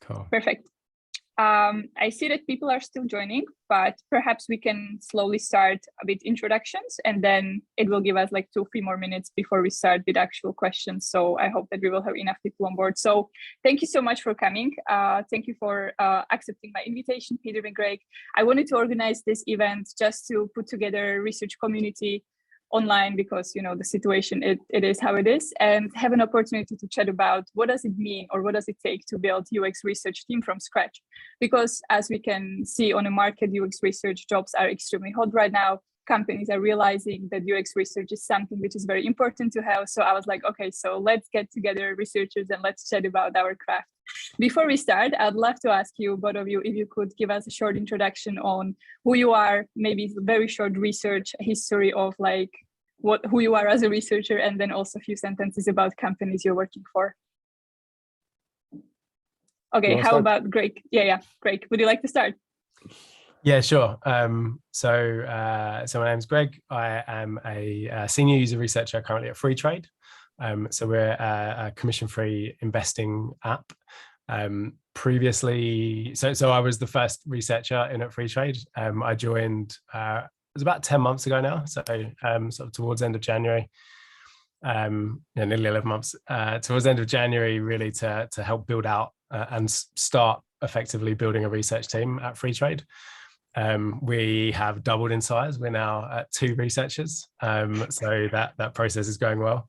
Cool. Perfect. I see that people are still joining, but perhaps we can slowly start with introductions, and then it will give us like 2-3 more minutes before we start with actual questions. So I hope that we will have enough people on board. So thank you so much for coming. Thank you for accepting my invitation, Peter and Greig. I wanted to organize this event just to put together a research community online, because the situation, it is how it is, and have an opportunity to chat about what does it mean or what does it take to build UX research team from scratch. Because as we can see on the market, UX research jobs are extremely hot right now. Companies are realizing that UX research is something which is very important to have. So I was like, okay, so let's get together researchers and let's chat about our craft. Before we start, I'd love to ask you, both of you, if you could give us a short introduction on who you are, maybe very short research history of like who you are as a researcher, and then also a few sentences about companies you're working for. Okay, how about Greig? Yeah, Greig, would you like to start? Yeah, sure. So my name's Greig. I am a senior user researcher currently at Freetrade. So we're a commission-free investing app. Previously, so I was the first researcher in at Freetrade. I joined, it was about 10 months ago now. So sort of towards the end of January, nearly 11 months, towards the end of January, really to help build out and start effectively building a research team at Freetrade. We have doubled in size. We're now at 2 researchers. So that process is going well.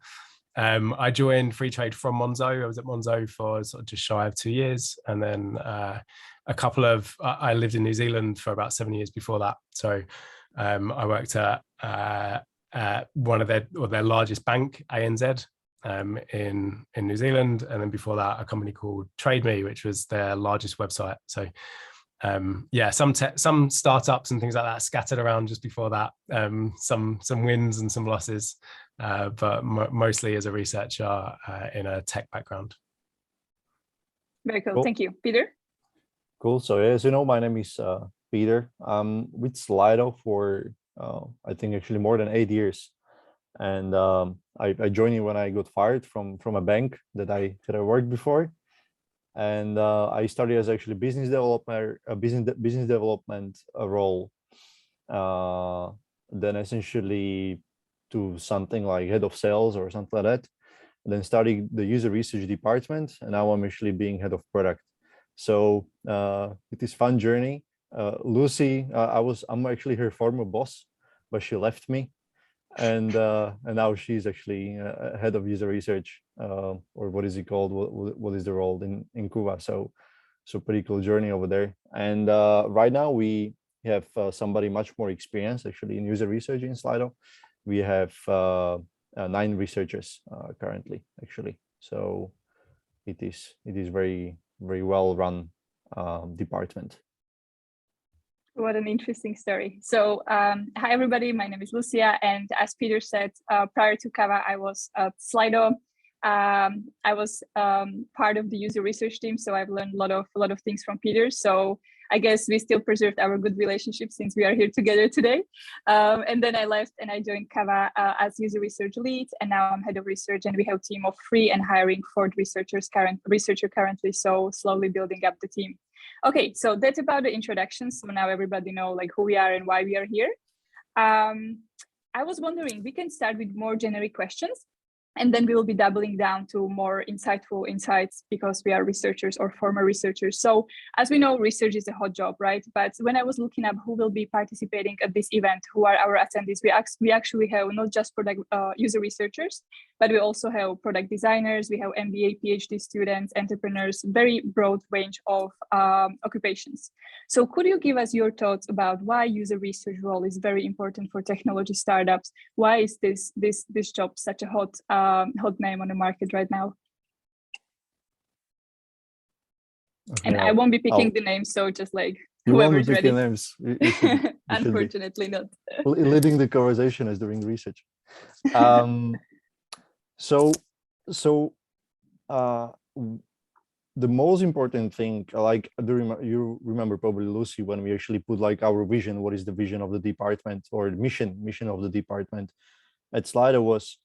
I joined Freetrade from Monzo. I was at Monzo for sort of just shy of 2 years. And then I lived in New Zealand for about 7 years before that. So I worked at one of their largest bank, ANZ, in New Zealand. And then before that, a company called TradeMe, which was their largest website. So yeah, some startups and things like that scattered around just before that, some wins and some losses, but mostly as a researcher in a tech background. Very cool. Thank you. Peter? Cool. So as you know, my name is Peter. I'm with Slido for I think actually more than 8 years. And I joined it when I got fired from a bank that I worked before. And I started as actually business developer, a business development role. Then essentially to something like head of sales or something like that. And then starting the user research department, and now I'm actually being head of product. So it is fun journey. Lucy, I'm actually her former boss, but she left me. And now she's actually head of user research, or what is it called? What is the role in Cuba? So pretty cool journey over there. And right now we have somebody much more experienced actually in user research in Slido. We have 9 researchers currently actually. So it is very well run department. What an interesting story. So hi everybody, my name is Lucia, and as Peter said, prior to Kava, I was at Slido. I was part of the user research team, so I've learned a lot of things from Peter. So I guess we still preserved our good relationship since we are here together today. And then I left and I joined Kava as user research lead, and now I'm head of research, and we have a team of 3 and hiring 4 researchers currently. So slowly building up the team. Okay, so that's about the introduction. So now everybody know like who we are and why we are here. I was wondering, we can start with more generic questions, and then we will be doubling down to more insightful insights because we are researchers or former researchers. So as we know, research is a hot job, right? But when I was looking up who will be participating at this event, who are our attendees, we actually have not just product user researchers, but we also have product designers, we have MBA, PhD students, entrepreneurs, very broad range of occupations. So could you give us your thoughts about why user research role is very important for technology startups? Why is this job such a hot name on the market right now? Okay, and I won't be picking the names, so just like whoever's ready. Names. Unfortunately not. Leading the conversation as doing research. So the most important thing, like you remember probably, Lucy, when we actually put like our vision, what is the vision of the department or mission of the department at Slido was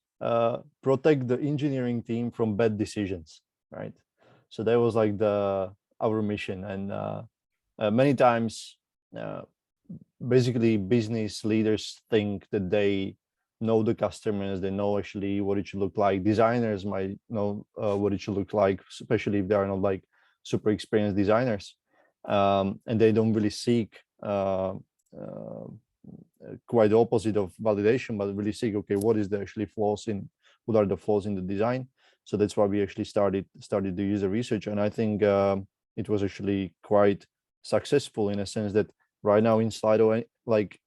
protect the engineering team from bad decisions, right? So that was like the our mission. And many times, basically, business leaders think that they know the customers, they know actually what it should look like. Designers might know what it should look like, especially if they are not like super experienced designers, and they don't really seek quite the opposite of validation, but really seek, okay, what is the actually flaws in, what are the flaws in the design? So that's why we actually started the user research, and I think it was actually quite successful in a sense that right now in Slido, like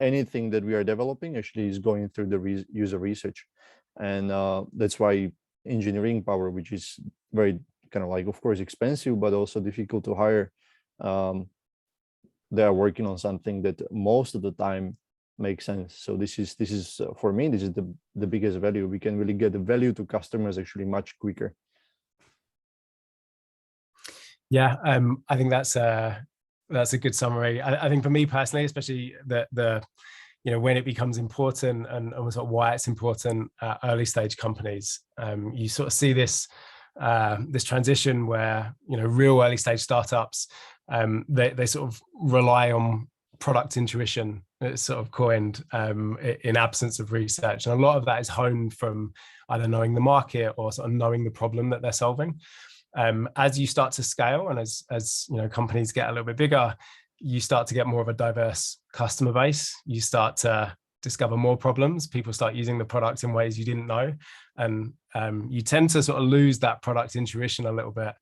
anything that we are developing actually is going through the user research, and that's why engineering power, which is very kind of like, of course, expensive but also difficult to hire, they are working on something that most of the time makes sense. So this is for me, this is the biggest value. We can really get the value to customers actually much quicker. Yeah, I think that's a good summary. I think for me personally, especially the when it becomes important and sort of why it's important at early stage companies, you sort of see this transition where real early stage startups, they sort of rely on product intuition. It's sort of coined in absence of research, and a lot of that is honed from either knowing the market or sort of knowing the problem that they're solving. As you start to scale, and as companies get a little bit bigger, you start to get more of a diverse customer base. You start to discover more problems. People start using the product in ways you didn't know, and you tend to sort of lose that product intuition a little bit,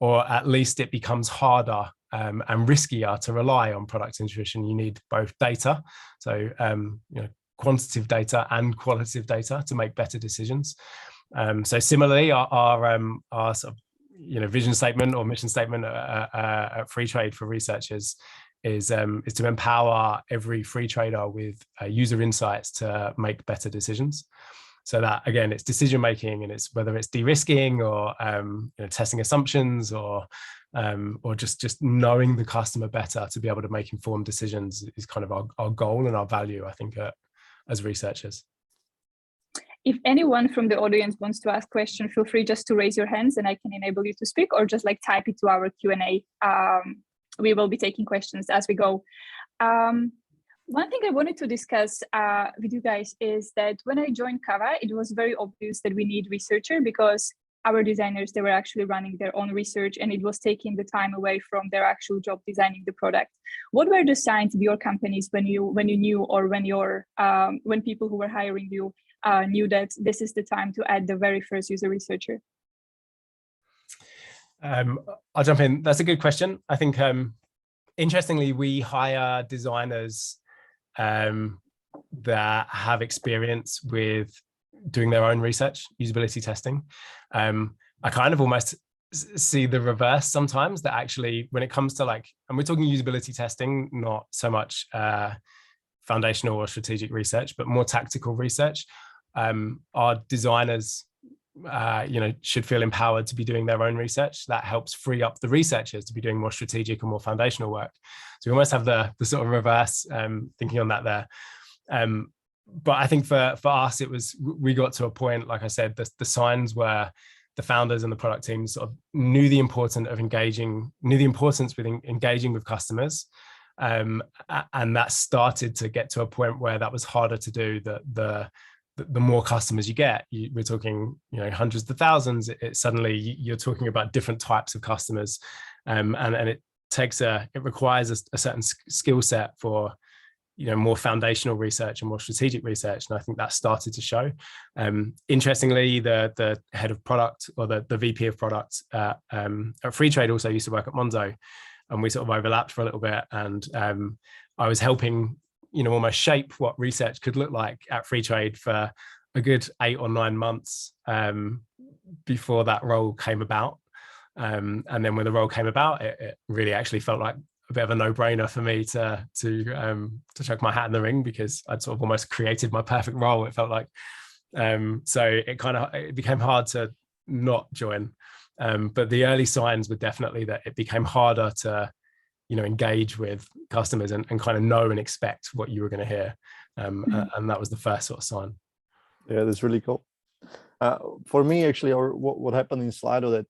or at least it becomes harder and riskier to rely on product intuition. You need both data, so quantitative data and qualitative data to make better decisions. So similarly, our sort of vision statement or mission statement at Freetrade for researchers is to empower every free trader with user insights to make better decisions. So that, again, it's decision making, and it's whether it's de-risking or testing assumptions or just knowing the customer better to be able to make informed decisions is kind of our goal and our value, I think, as researchers. If anyone from the audience wants to ask questions, feel free just to raise your hands and I can enable you to speak, or just like type it to our Q&A. We will be taking questions as we go. One thing I wanted to discuss with you guys is that when I joined Kava, it was very obvious that we need researcher, because our designers, they were actually running their own research, and it was taking the time away from their actual job designing the product. What were the signs of your companies when you knew, or when people who were hiring you knew that this is the time to add the very first user researcher? I'll jump in. That's a good question. I think, interestingly, we hire designers that have experience with doing their own research, usability testing. I kind of almost see the reverse sometimes, that actually when it comes to and we're talking usability testing, not so much foundational or strategic research, but more tactical research. Our designers should feel empowered to be doing their own research. That helps free up the researchers to be doing more strategic and more foundational work. So we almost have the sort of reverse thinking on that there. But I think for us, we got to a point, like I said, the signs where the founders and the product teams sort of knew the importance with engaging with customers. And that started to get to a point where that was harder to do. The more customers you get, we're talking hundreds of thousands, suddenly you're talking about different types of customers, and it requires a certain skill set for more foundational research and more strategic research, and I think that started to show. Interestingly, the head of product, or the VP of product at Freetrade, also used to work at Monzo, and we sort of overlapped for a little bit, and I was helping almost shape what research could look like at Freetrade for a good 8 or 9 months before that role came about. And then when the role came about, it really actually felt like a bit of a no-brainer for me to chuck my hat in the ring, because I'd sort of almost created my perfect role, it felt like. So it became hard to not join. But the early signs were definitely that it became harder to engage with customers and kind of know and expect what you were going to hear. And that was the first sort of sign. Yeah, that's really cool. For me, actually, or what happened in Slido,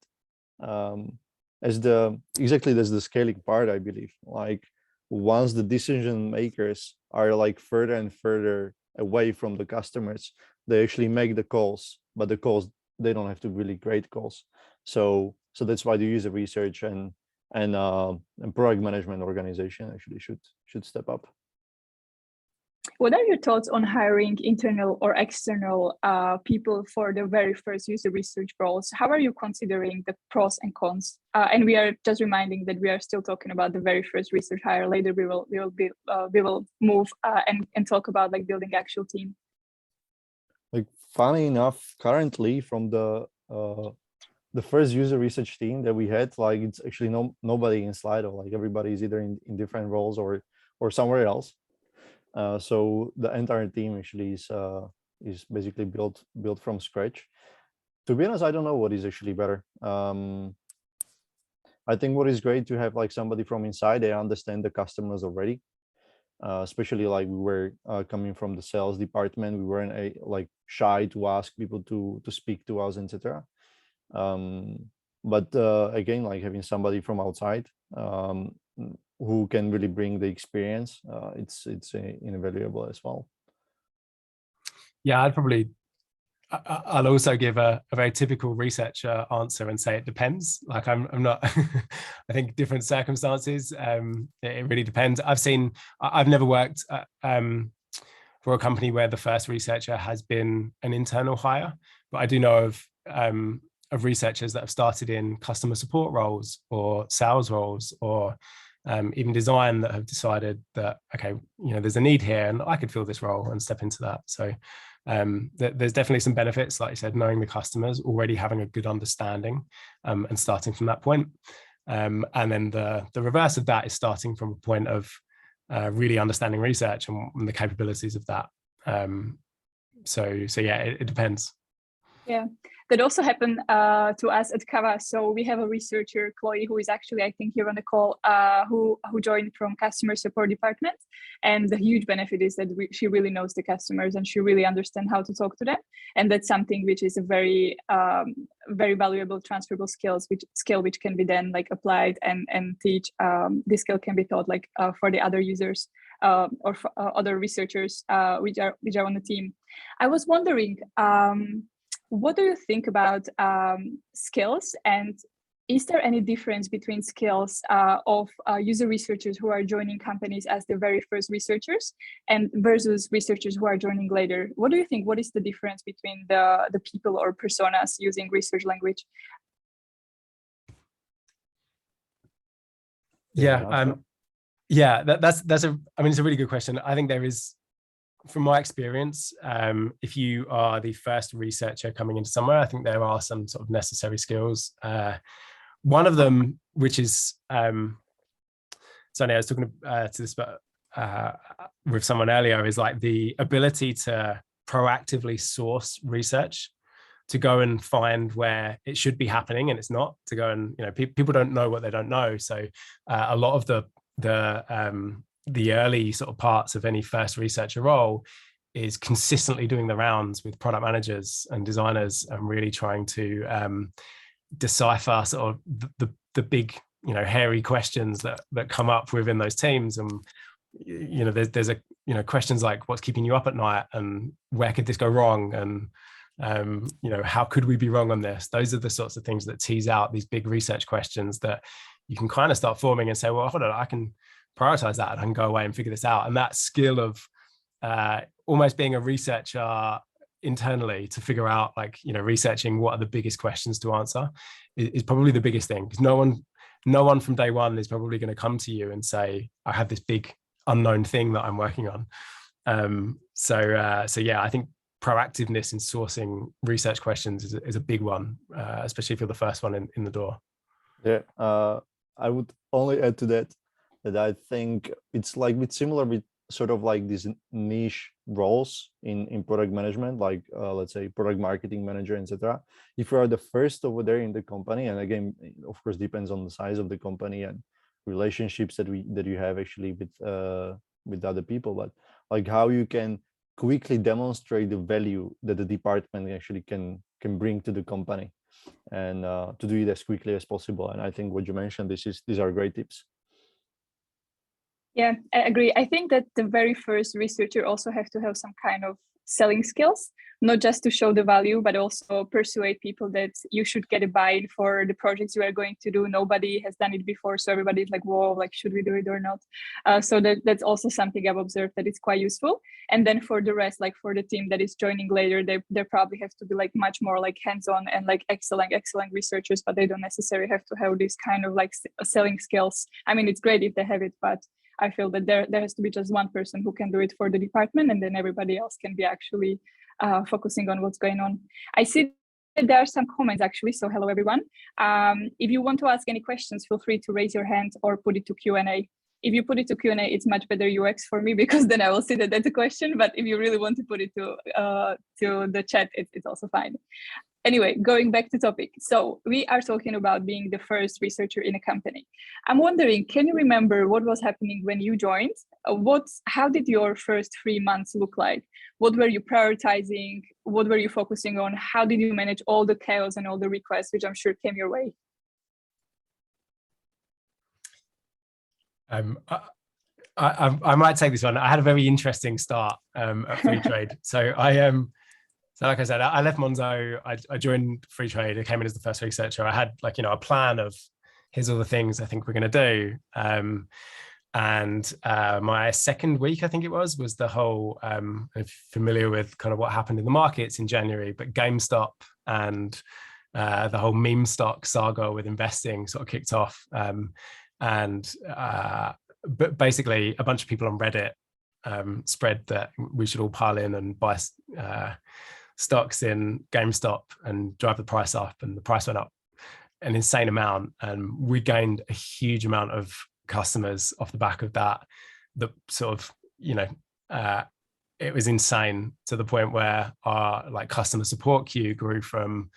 that as the exactly that's the scaling part, I believe. Like once the decision makers are like further and further away from the customers, they actually make the calls, but the calls, they don't have to really great calls. So that's why the user research and product management organization actually should step up. What are your thoughts on hiring internal or external people for the very first user research roles? How are you considering the pros and cons? And we are just reminding that we are still talking about the very first research hire. Later, we will move and talk about like building actual team. Like funny enough, currently from the first user research team that we had, like it's actually nobody in Slido. Like everybody is either in different roles or somewhere else. So the entire team actually is basically built from scratch. To be honest, I don't know what is actually better. I think what is great to have like somebody from inside, they understand the customers already. Especially like we were coming from the sales department, we weren't like shy to ask people to speak to us, etc. But again, like having somebody from outside who can really bring the experience, it's invaluable as well. Yeah, I'll also give a very typical researcher answer and say it depends. Like I'm not, I think different circumstances, it really depends. I've never worked for a company where the first researcher has been an internal hire, but I do know of researchers that have started in customer support roles or sales roles or even design that have decided that, okay, there's a need here and I could fill this role and step into that. So there's definitely some benefits, like you said, knowing the customers, already having a good understanding and starting from that point. And then the reverse of that is starting from a point of really understanding research and the capabilities of that. So yeah, it depends. Yeah, that also happened to us at Kava. So we have a researcher, Chloe, who is actually, I think, here on the call, who joined from customer support department. And the huge benefit is that she really knows the customers and she really understands how to talk to them. And that's something which is a very, very valuable transferable skill which can be then like applied and teach. This skill can be taught like for the other users or for other researchers which are on the team. I was wondering, what do you think about skills, and is there any difference between skills of user researchers who are joining companies as the very first researchers and versus researchers who are joining later? What do you think? What is the difference between the people or personas using research language? Yeah, that's it's a really good question. I think there is, from my experience, if you are the first researcher coming into somewhere, I think there are some sort of necessary skills. One of them, which is, Sonia, I was talking to this with someone earlier, is like the ability to proactively source research, to go and find where it should be happening and it's not, to go and, people don't know what they don't know. So a lot of the early sort of parts of any first researcher role is consistently doing the rounds with product managers and designers and really trying to decipher sort of the big, hairy questions that come up within those teams. And, there's questions like, what's keeping you up at night and where could this go wrong? And, how could we be wrong on this? Those are the sorts of things that tease out these big research questions that you can kind of start forming and say, well, hold on, I can prioritize that and I can go away and figure this out. And that skill of almost being a researcher internally to figure out, like, researching what are the biggest questions to answer is probably the biggest thing, because no one from day one is probably going to come to you and say, I have this big unknown thing that I'm working on. So yeah, I think proactiveness in sourcing research questions is a big one, especially if you're the first one in the door. Yeah, I would only add to that I think it's like similar with sort of like these niche roles in product management, like let's say product marketing manager, etc. If you are the first over there in the company, and again, of course, depends on the size of the company and relationships that you have actually with other people, but like how you can quickly demonstrate the value that the department actually can bring to the company. and to do it as quickly as possible. And I think what you mentioned, these are great tips. Yeah, I agree. I think that the very first researcher also have to have some kind of selling skills, not just to show the value, but also persuade people that you should get a buy-in for the projects you are going to do. Nobody has done it before, so everybody's like, whoa, like, should we do it or not? So that's also something I've observed that it's quite useful. And then for the rest, like for the team that is joining later, they probably have to be like much more like hands-on and like excellent researchers, but they don't necessarily have to have this kind of like selling skills. I mean, it's great if they have it, but I feel that there has to be just one person who can do it for the department, and then everybody else can be actually focusing on what's going on. I see that there are some comments actually, so hello everyone. If you want to ask any questions, feel free to raise your hand or put it to Q&A. If you put it to Q&A, it's much better UX for me because then I will see that that's a question, but if you really want to put it to the chat, it's also fine. Anyway, going back to topic. So we are talking about being the first researcher in a company. I'm wondering, can you remember what was happening when you joined? How did your first 3 months look like? What were you prioritizing? What were you focusing on? How did you manage all the chaos and all the requests, which I'm sure came your way? I might take this one. I had a very interesting start at Freetrade. So like I said, I left Monzo, I joined Freetrade, I came in as the first researcher. I had like, a plan of here's all the things I think we're going to do. And my second week, I think it was the whole, if familiar with kind of what happened in the markets in January, but GameStop and the whole meme stock saga with investing sort of kicked off. But basically a bunch of people on Reddit spread that we should all pile in and buy stocks in GameStop and drive the price up, and the price went up an insane amount, and we gained a huge amount of customers off the back of that. The sort of, it was insane to the point where our like customer support queue grew from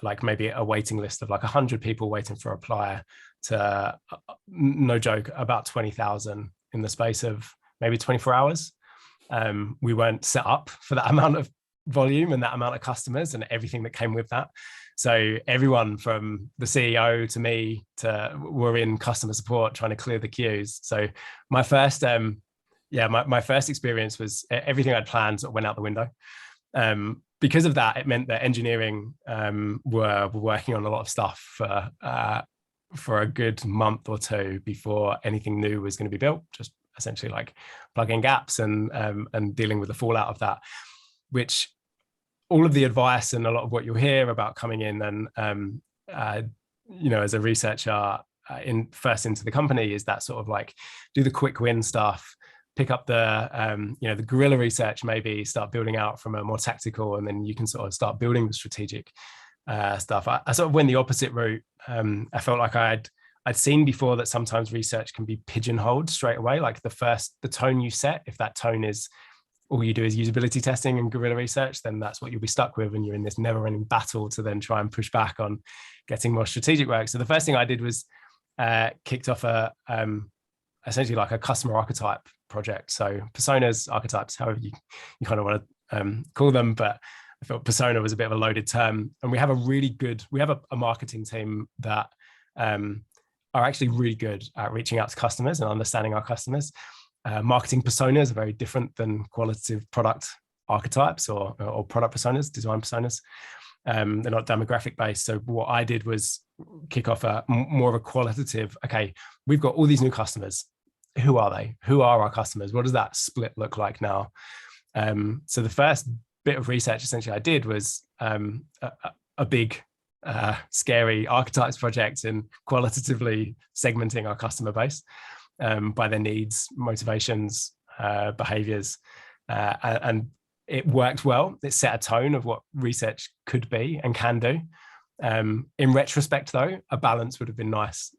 like maybe a waiting list of like 100 people waiting for a reply to no joke about 20,000 in the space of maybe 24 hours. We weren't set up for that amount of volume and that amount of customers and everything that came with that. So everyone from the CEO to me were in customer support trying to clear the queues. So my first my first experience was everything I'd planned sort of went out the window. Because of that, it meant that engineering were working on a lot of stuff for a good month or two before anything new was going to be built, just essentially like plugging gaps and dealing with the fallout of that, which all of the advice and a lot of what you'll hear about coming in and as a researcher first into the company is that sort of like do the quick win stuff, pick up the the guerrilla research, maybe start building out from a more tactical, and then you can sort of start building the strategic stuff. I sort of went the opposite route. I felt like I'd seen before that sometimes research can be pigeonholed straight away. Like the tone you set, if that tone is all you do is usability testing and guerrilla research, then that's what you'll be stuck with, and you're in this never-ending battle to then try and push back on getting more strategic work. So the first thing I did was kicked off essentially like a customer archetype project. So personas, archetypes, however you kind of want to call them, but I felt persona was a bit of a loaded term. And we have a marketing team that are actually really good at reaching out to customers and understanding our customers. Marketing personas are very different than qualitative product archetypes or product personas, design personas. They're not demographic based. So what I did was kick off more of a qualitative, okay, we've got all these new customers. Who are they? Who are our customers? What does that split look like now? So the first bit of research essentially I did was a big, scary archetypes project in qualitatively segmenting our customer base by their needs, motivations, behaviors, and it worked well. It set a tone of what research could be and can do. In retrospect, though, a balance would have been nice,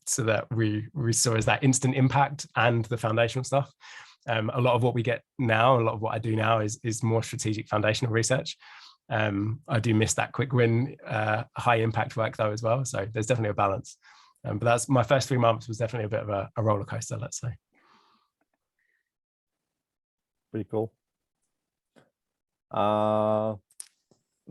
so that we saw as that instant impact and the foundational stuff. A lot of what we get now, a lot of what I do now is more strategic foundational research. I do miss that quick win, high impact work though as well. So there's definitely a balance. But that's my first 3 months was definitely a bit of a roller coaster, let's say. Pretty cool.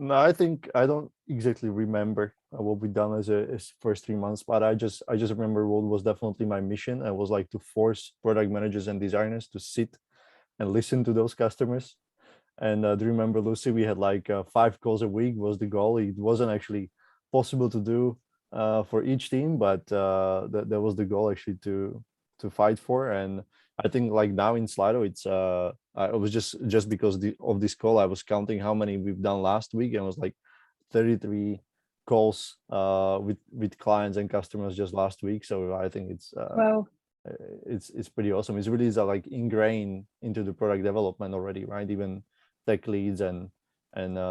No, I think I don't exactly remember what we done as first 3 months, but I just remember what was definitely my mission. I was like to force product managers and designers to sit and listen to those customers. And do you remember, Lucy, we had like 5 calls a week was the goal. It wasn't actually possible to do for each team, but that was the goal actually to fight for. And I think like now in Slido, it's I was just because of this call, I was counting how many we've done last week, and it was like 33 calls with clients and customers just last week. So I think Wow. it's pretty awesome. It's really like ingrained into the product development already, right? Even tech leads and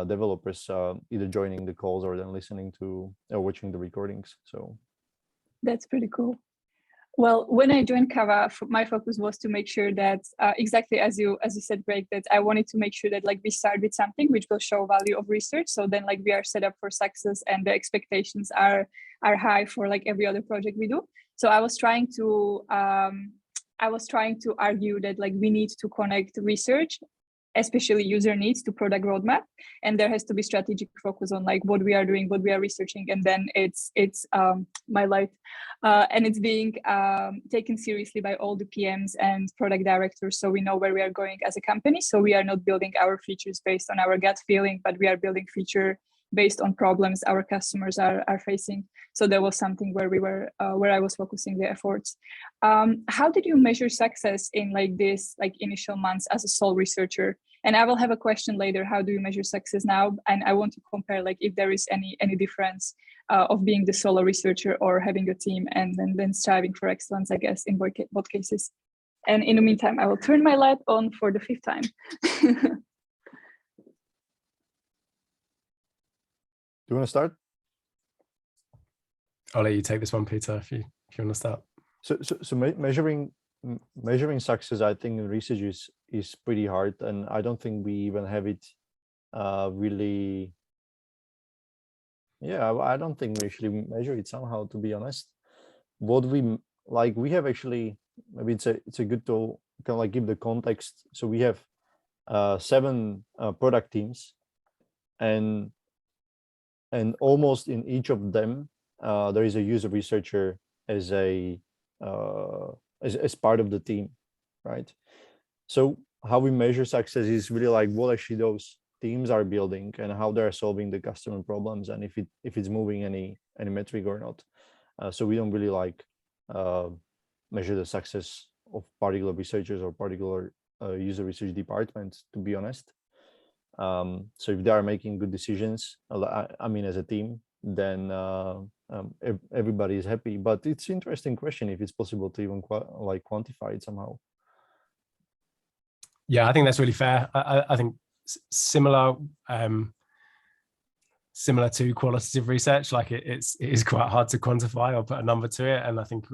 developers either joining the calls or then listening to or watching the recordings. So That's pretty cool. Well, when I joined Kava, my focus was to make sure that exactly as you said, Greg, that I wanted to make sure that like we start with something which will show value of research. So then like we are set up for success and the expectations are high for like every other project we do. So I was trying to argue that like we need to connect research, especially user needs, to product roadmap, and there has to be strategic focus on like what we are doing, what we are researching, and then it's my light, and it's being taken seriously by all the PMs and product directors, so we know where we are going as a company. So we are not building our features based on our gut feeling, but we are building feature based on problems our customers are facing. So there was something where we were where I was focusing the efforts. How did you measure success in like this like initial months as a sole researcher? And I will have a question later. How do you measure success now? And I want to compare like if there is any difference of being the solo researcher or having a team and then striving for excellence, I guess, in both cases. And in the meantime, I will turn my light on for the 5th time. do you want to start? I'll let you take this one, Peter, if you want to start. So measuring success, I think in research is pretty hard, and I don't think we even have it really. Yeah, I don't think we actually measure it somehow, to be honest. What we like, we have actually, maybe it's a good to kind of like give the context. So we have 7 product teams, and almost in each of them there is a user researcher as part of the team, right? So how we measure success is really like what actually those teams are building and how they're solving the customer problems, and if it's moving any metric or not. So we don't really like measure the success of particular researchers or particular user research departments, to be honest. So if they are making good decisions, I mean, as a team, then everybody is happy. But it's an interesting question if it's possible to even quantify it somehow. Yeah, I think that's really fair. I think similar to qualitative research, like it is quite hard to quantify or put a number to it. And I think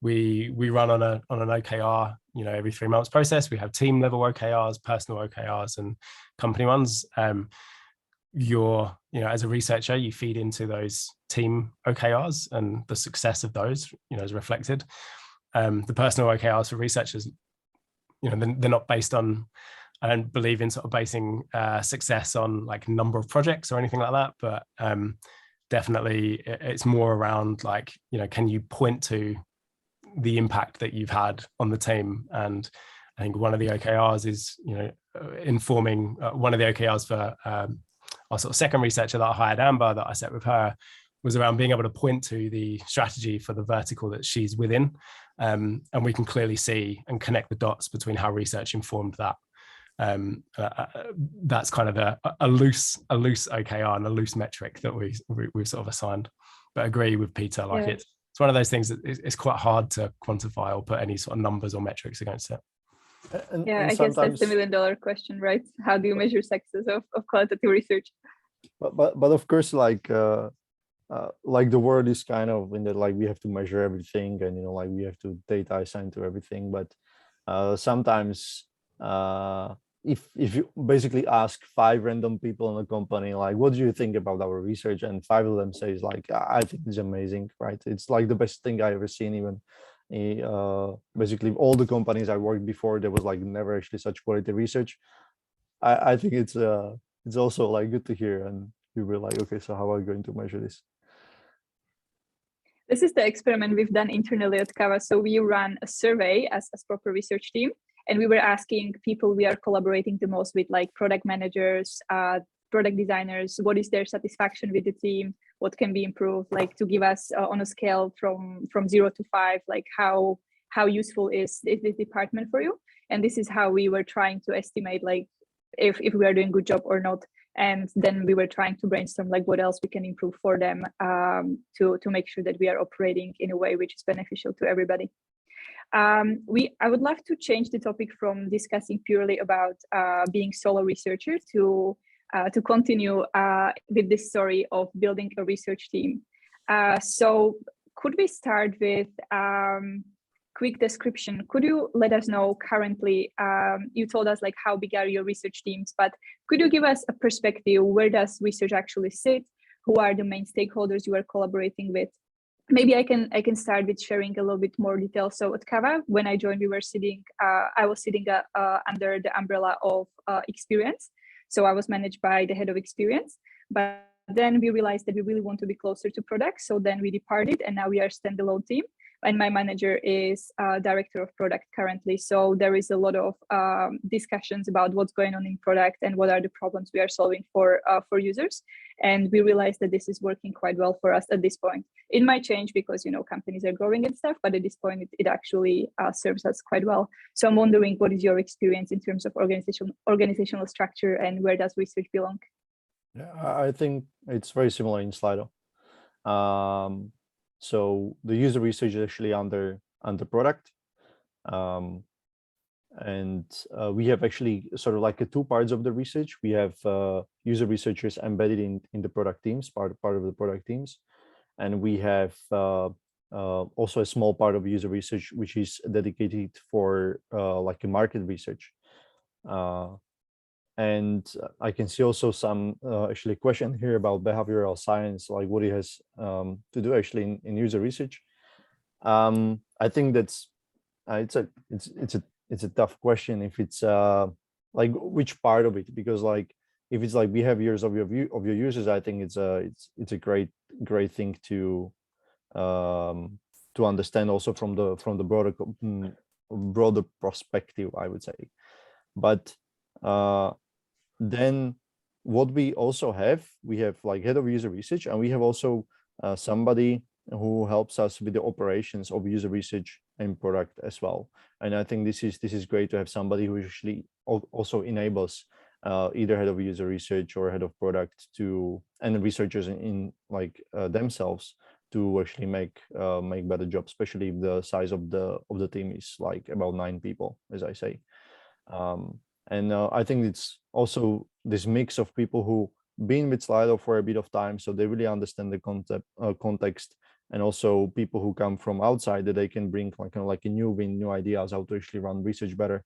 we run on an OKR, every 3 months process. We have team level OKRs, personal OKRs, and company ones. As a researcher, you feed into those team OKRs, and the success of those, is reflected. The personal OKRs for researchers, they're not based on, I don't believe in sort of basing success on like number of projects or anything like that, but definitely it's more around like, can you point to the impact that you've had on the team? And I think one of the OKRs is, informing one of the OKRs for our sort of second researcher that I hired, Amber, that I set with her, was around being able to point to the strategy for the vertical that she's within. And we can clearly see and connect the dots between how research informed that. That's kind of a loose OKR and a loose metric that we've sort of assigned. But I agree with Peter, like it's one of those things that it's quite hard to quantify or put any sort of numbers or metrics against it. And I guess that's the $1 million question, right? How do you measure success of qualitative research? But of course, like the word is kind of in that, like, we have to measure everything, and like we have to data assign to everything. But sometimes if you basically ask 5 random people in a company, like, what do you think about our research, and 5 of them says like, I think it's amazing, right? It's like the best thing I ever seen. Even basically all the companies I worked before, there was like never actually such quality research. I think it's it's also like good to hear. And we were like, okay, so how are we going to measure this? This is the experiment we've done internally at Kava. So we ran a survey as proper research team, and we were asking people we are collaborating the most with, like product managers, product designers, what is their satisfaction with the team, what can be improved, like to give us on a scale from 0 to 5, like how useful is this department for you. And this is how we were trying to estimate like if we are doing a good job or not. And then we were trying to brainstorm like what else we can improve for them to make sure that we are operating in a way which is beneficial to everybody. I would love to change the topic from discussing purely about being solo researcher to continue with this story of building a research team. So could we start with quick description? Could you let us know currently, you told us like how big are your research teams, but could you give us a perspective, where does research actually sit? Who are the main stakeholders you are collaborating with? Maybe I can start with sharing a little bit more detail. So at Kava, when I joined, we were sitting, I was sitting under the umbrella of experience. So I was managed by the head of experience, but then we realized that we really want to be closer to product. So then we departed, and now we are a standalone team. And my manager is director of product currently. So there is a lot of discussions about what's going on in product and what are the problems we are solving for users. And we realized that this is working quite well for us at this point. It might change because, you know, companies are growing and stuff, but at this point, it actually serves us quite well. So I'm wondering, what is your experience in terms of organizational structure, and where does research belong? Yeah, I think it's very similar in Slido. So the user research is actually under product. And we have actually sort of like two parts of the research. We have user researchers embedded in the product teams, part of the product teams. And we have also a small part of user research, which is dedicated for like a market research. And I can see also some actually question here about behavioral science, like what it has to do actually in user research. I think that's it's a tough question if it's like which part of it, because like if it's like behaviors of your users, I think it's a great thing to understand also from the broader perspective, I would say. But then what we also have, we have like head of user research, and we have also somebody who helps us with the operations of user research and product as well. And I think this is great to have somebody who actually also enables either head of user research or head of product and researchers in like themselves to actually make better jobs, especially if the size of the team is like about 9 people, as I say. And I think it's also this mix of people who been with Slido for a bit of time, so they really understand the context, and also people who come from outside that they can bring like kind of like a new ideas how to actually run research better.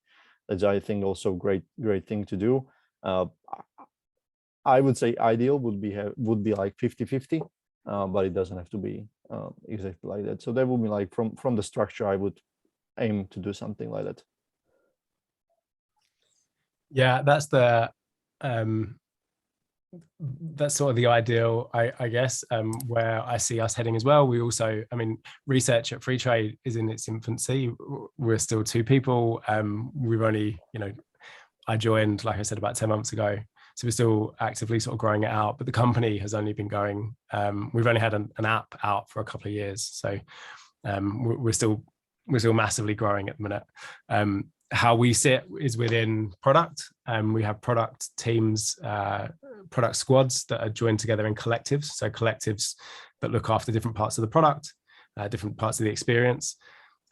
That's, I think, also great thing to do. I would say ideal would be like 50-50, but it doesn't have to be exactly like that. So that would be like from the structure, I would aim to do something like that. Yeah, that's sort of the ideal, I guess, where I see us heading as well. We also, I mean, research at Freetrade is in its infancy. We're still 2 people. We've only, you know, I joined, like I said, about 10 months ago. So we're still actively sort of growing it out, but the company has only been going, we've only had an app out for a couple of years. So we're still massively growing at the minute. How we sit is within product. We have product teams, product squads that are joined together in collectives. So collectives that look after different parts of the product, different parts of the experience.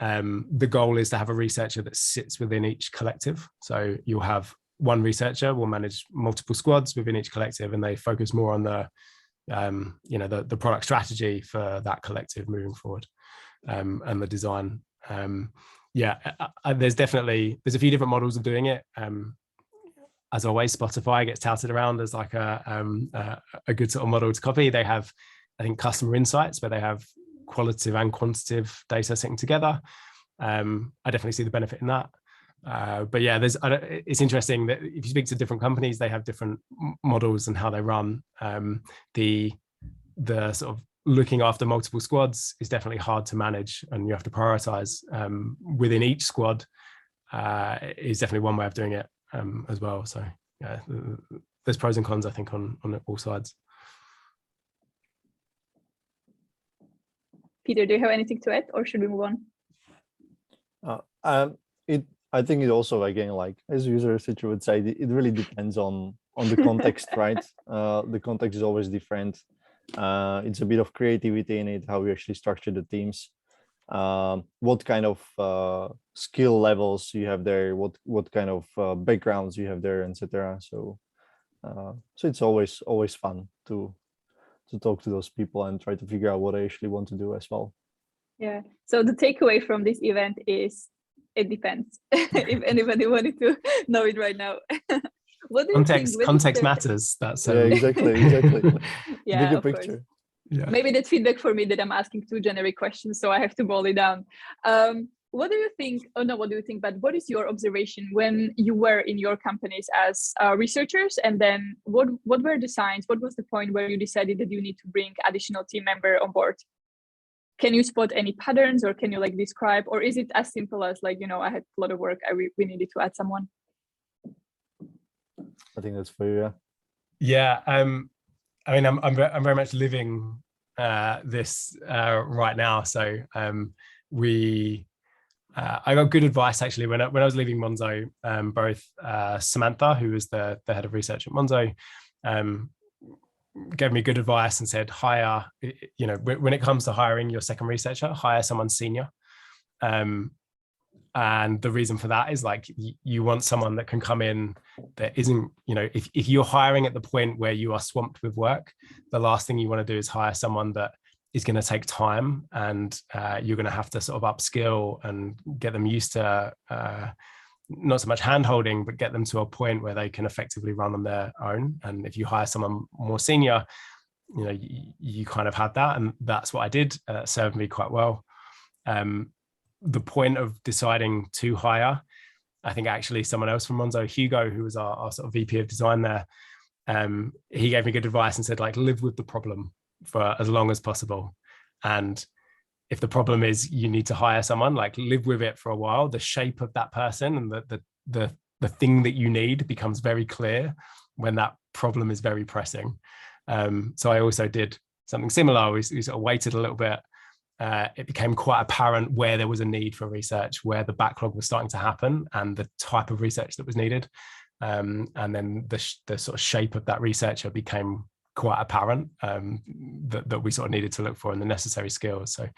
The goal is to have a researcher that sits within each collective. So you'll have one researcher will manage multiple squads within each collective, and they focus more on the, you know, the product strategy for that collective moving forward, and the design. Yeah, there's a few different models of doing it. As always, Spotify gets touted around as like a good sort of model to copy. They have, I think, customer insights where they have qualitative and quantitative data sitting together. I definitely see the benefit in that. But yeah, it's interesting that if you speak to different companies, they have different models and how they run. The sort of looking after multiple squads is definitely hard to manage, and you have to prioritize within each squad. Is definitely one way of doing it as well. So yeah, there's pros and cons, I think, on all sides. Peter, do you have anything to add, or should we move on? I think it also, again, like as user researcher would say, it really depends on the context, right? The context is always different. It's a bit of creativity in it, how we actually structure the teams, what kind of skill levels you have there, what kind of backgrounds you have there, etc. So it's always fun to talk to those people and try to figure out what I actually want to do as well. Yeah. So the takeaway from this event is it depends. If anybody wanted to know it right now. What do you think? Context matters. That's yeah, exactly. Yeah, bigger of picture. Course. Yeah. Maybe that's feedback for me that I'm asking too generic questions, so I have to boil it down. What do you think? Oh no, what do you think? But what is your observation when you were in your companies as researchers, and then what were the signs? What was the point where you decided that you need to bring additional team member on board? Can you spot any patterns, or can you like describe, or is it as simple as like, I had a lot of work, we needed to add someone? I think that's for you. Yeah. I mean, I'm very much living this right now. So I got good advice actually when I was leaving Monzo. Both Samantha, who was the head of research at Monzo, gave me good advice and said, hire, when it comes to hiring your second researcher, hire someone senior. And the reason for that is like, you want someone that can come in that isn't, if you're hiring at the point where you are swamped with work, the last thing you want to do is hire someone that is going to take time, and you're going to have to sort of upskill and get them used to not so much hand-holding, but get them to a point where they can effectively run on their own. And if you hire someone more senior, you kind of had that, and that's what I did. Served me quite well. The point of deciding to hire, I think actually someone else from Monzo, Hugo, who was our sort of VP of design there, he gave me good advice and said, like, live with the problem for as long as possible. And if the problem is you need to hire someone, like, live with it for a while. The shape of that person and the thing that you need becomes very clear when that problem is very pressing. So I also did something similar. We sort of waited a little bit. It became quite apparent where there was a need for research, where the backlog was starting to happen, and the type of research that was needed. And then the sort of shape of that researcher became quite apparent, that we sort of needed to look for, and the necessary skills. So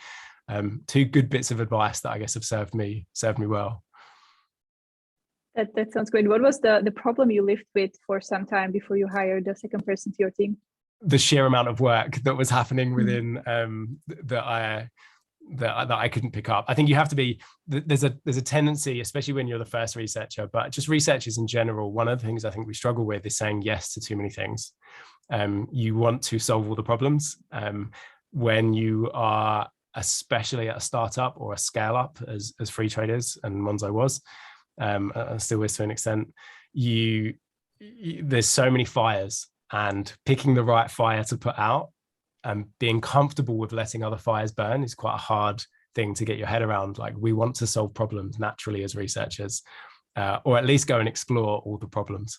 two good bits of advice that I guess have served me well. That sounds great. What was the problem you lived with for some time before you hired the second person to your team? The sheer amount of work that was happening within that I couldn't pick up. I think you have to be, there's a tendency, especially when you're the first researcher, but just researchers in general, one of the things I think we struggle with is saying yes to too many things. You want to solve all the problems. When you are, especially at a startup or a scale up, as Freetrade is, and Monzo was, and still is to an extent, there's so many fires, and picking the right fire to put out and being comfortable with letting other fires burn is quite a hard thing to get your head around. Like, we want to solve problems naturally as researchers, or at least go and explore all the problems.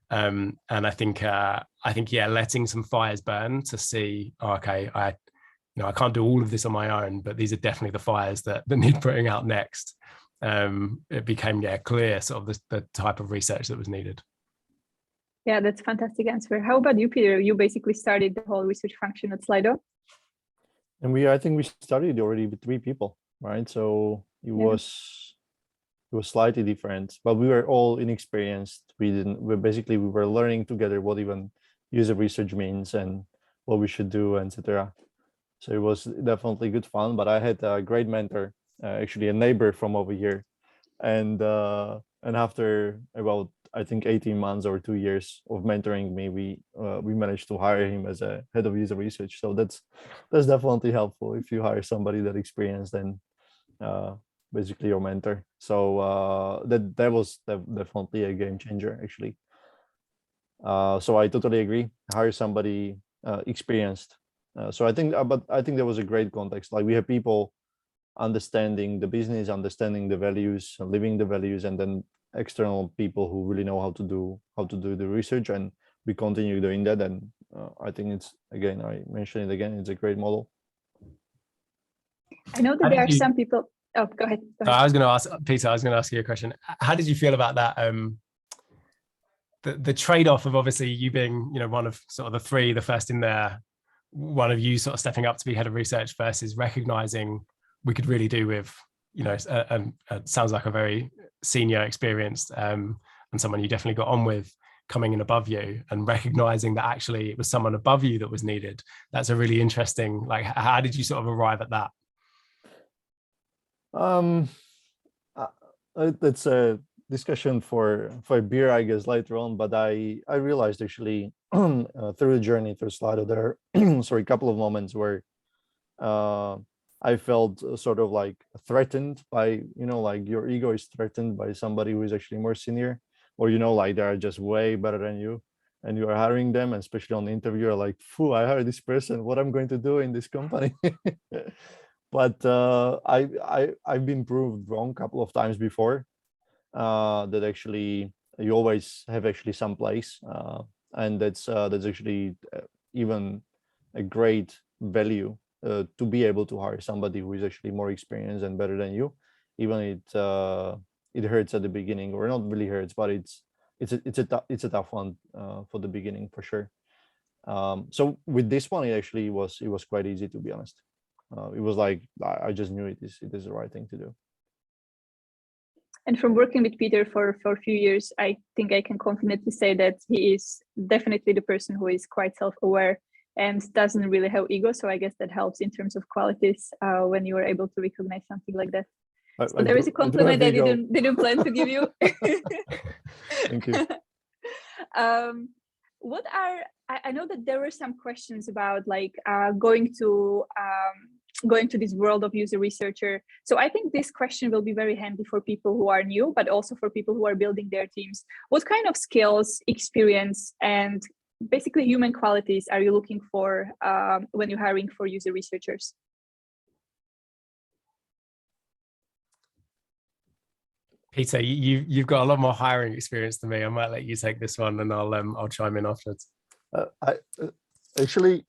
And I think, letting some fires burn to see, okay, I can't do all of this on my own, but these are definitely the fires that need putting out next. It became clear sort of the type of research that was needed. Yeah, that's a fantastic answer. How about you, Peter? You basically started the whole research function at Slido. And I think we started already with 3 people, right? So it was slightly different, but we were all inexperienced. We were learning together what even user research means and what we should do, etc. So it was definitely good fun. But I had a great mentor, actually a neighbor from over here, and after about, I think, 18 months or 2 years of mentoring me, we managed to hire him as a head of user research. So that's definitely helpful if you hire somebody that experienced, then basically your mentor. So that was definitely a game changer, actually. So I totally agree. Hire somebody experienced. So I think, but I think there was a great context. Like we have people understanding the business, understanding the values, living the values, and then external people who really know how to do the research, and we continue doing that. And I think it's, again, I mentioned it again, it's a great model. I know that there are some people. Oh, go ahead. I was going to ask Peter. I was going to ask you a question. How did you feel about that? The trade-off of obviously you being, one of sort of the three, the first in there, one of you sort of stepping up to be head of research versus recognizing we could really do with, sounds like a very senior, experienced, and someone you definitely got on with coming in above you, and recognizing that actually it was someone above you that was needed. That's a really interesting, like, how did you sort of arrive at that? That's a discussion for a beer, I guess, later on. But I realized actually through the journey through Slido, there are sorry, a couple of moments where I felt sort of like threatened by, like your ego is threatened by somebody who is actually more senior, or like they are just way better than you, and you are hiring them, and especially on the interview, you're like, "Phew, I hired this person. What I'm going to do in this company?" But I've been proved wrong a couple of times before. That actually you always have actually some place, and that's actually even a great value to be able to hire somebody who is actually more experienced and better than you, even it hurts at the beginning, or not really hurts, but it's a tough one for the beginning for sure. So with this one, it was quite easy, to be honest. It was like I just knew it is the right thing to do. And from working with Peter for a few years, I think I can confidently say that he is definitely the person who is quite self-aware and doesn't really have ego. So I guess that helps in terms of qualities when you are able to recognize something like that. So there is a compliment I didn't plan to give you. Thank you. I know that there were some questions about like going to this world of user researcher. So I think this question will be very handy for people who are new, but also for people who are building their teams. What kind of skills, experience, and basically human qualities are you looking for when you're hiring for user researchers? Peter, you've got a lot more hiring experience than me. I might let you take this one, and I'll chime in afterwards. Actually,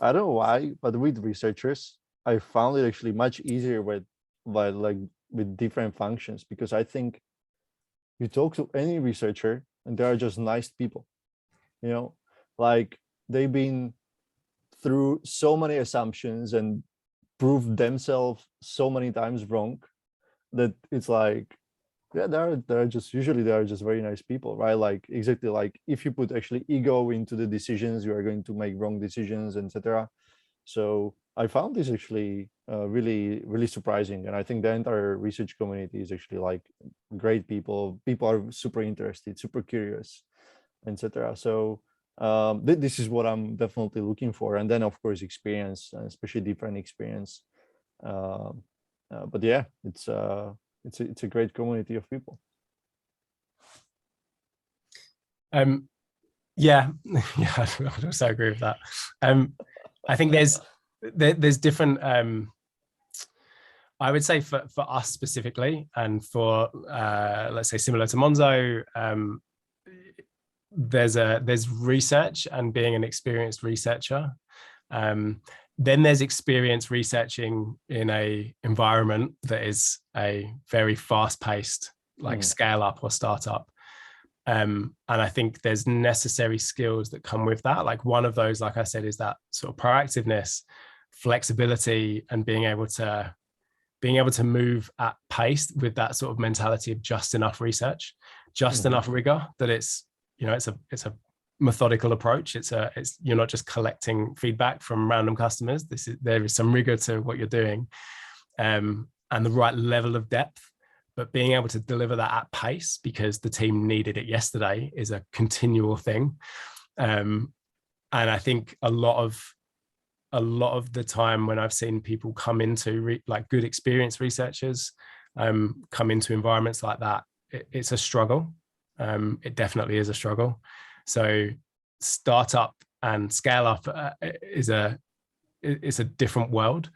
I don't know why, but with researchers, I found it actually much easier with different functions, because I think you talk to any researcher and they are just nice people, like they've been through so many assumptions and proved themselves so many times wrong that it's like, yeah, they're just very nice people, right? Like exactly like if you put actually ego into the decisions, you are going to make wrong decisions, etc. So I found this actually really, really surprising. And I think the entire research community is actually like great people. People are super interested, super curious, etc. So this is what I'm definitely looking for. And then of course, experience, especially different experience. But yeah, it's a great community of people. Yeah, I would also agree with that. I think there's different. I would say for us specifically, and for let's say similar to Monzo, there's research and being an experienced researcher. Then there's experience researching in a environment that is a very fast-paced, like scale up or startup. And I think there's necessary skills that come with that. Like one of those, like I said, is that sort of proactiveness, flexibility, and being able to move at pace with that sort of mentality of just enough research, just enough rigor, that it's a methodical approach. It's you're not just collecting feedback from random customers. There is some rigor to what you're doing, and the right level of depth. But being able to deliver that at pace because the team needed it yesterday is a continual thing. And I think a lot of the time when I've seen people come into like good experienced researchers, come into environments like that, it's a struggle. It definitely is a struggle. So startup and scale up is a different world.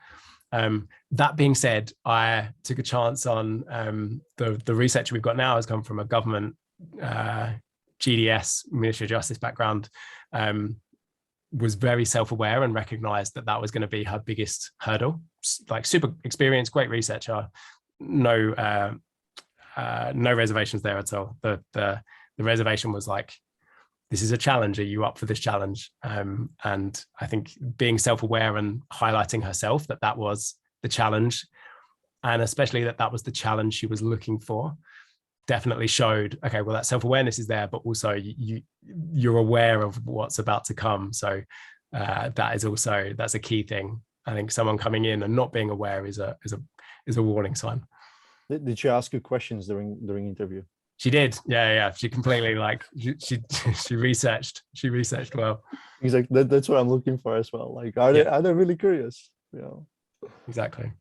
That being said, I took a chance on the research we've got now has come from a government GDS, Ministry of Justice background, was very self-aware and recognized that that was going to be her biggest hurdle. Like super experienced, great researcher, no reservations there at all. The reservation was like, this is a challenge. Are you up for this challenge? And I think being self-aware and highlighting herself that was the challenge, and especially that was the challenge she was looking for, definitely showed, okay, well, that self-awareness is there, but also you're aware of what's about to come. So that's a key thing. I think someone coming in and not being aware is a warning sign. Did she ask you questions during interview? She did. Yeah. She completely she researched well. He's like, that's what I'm looking for as well. Like, are they really curious? Exactly.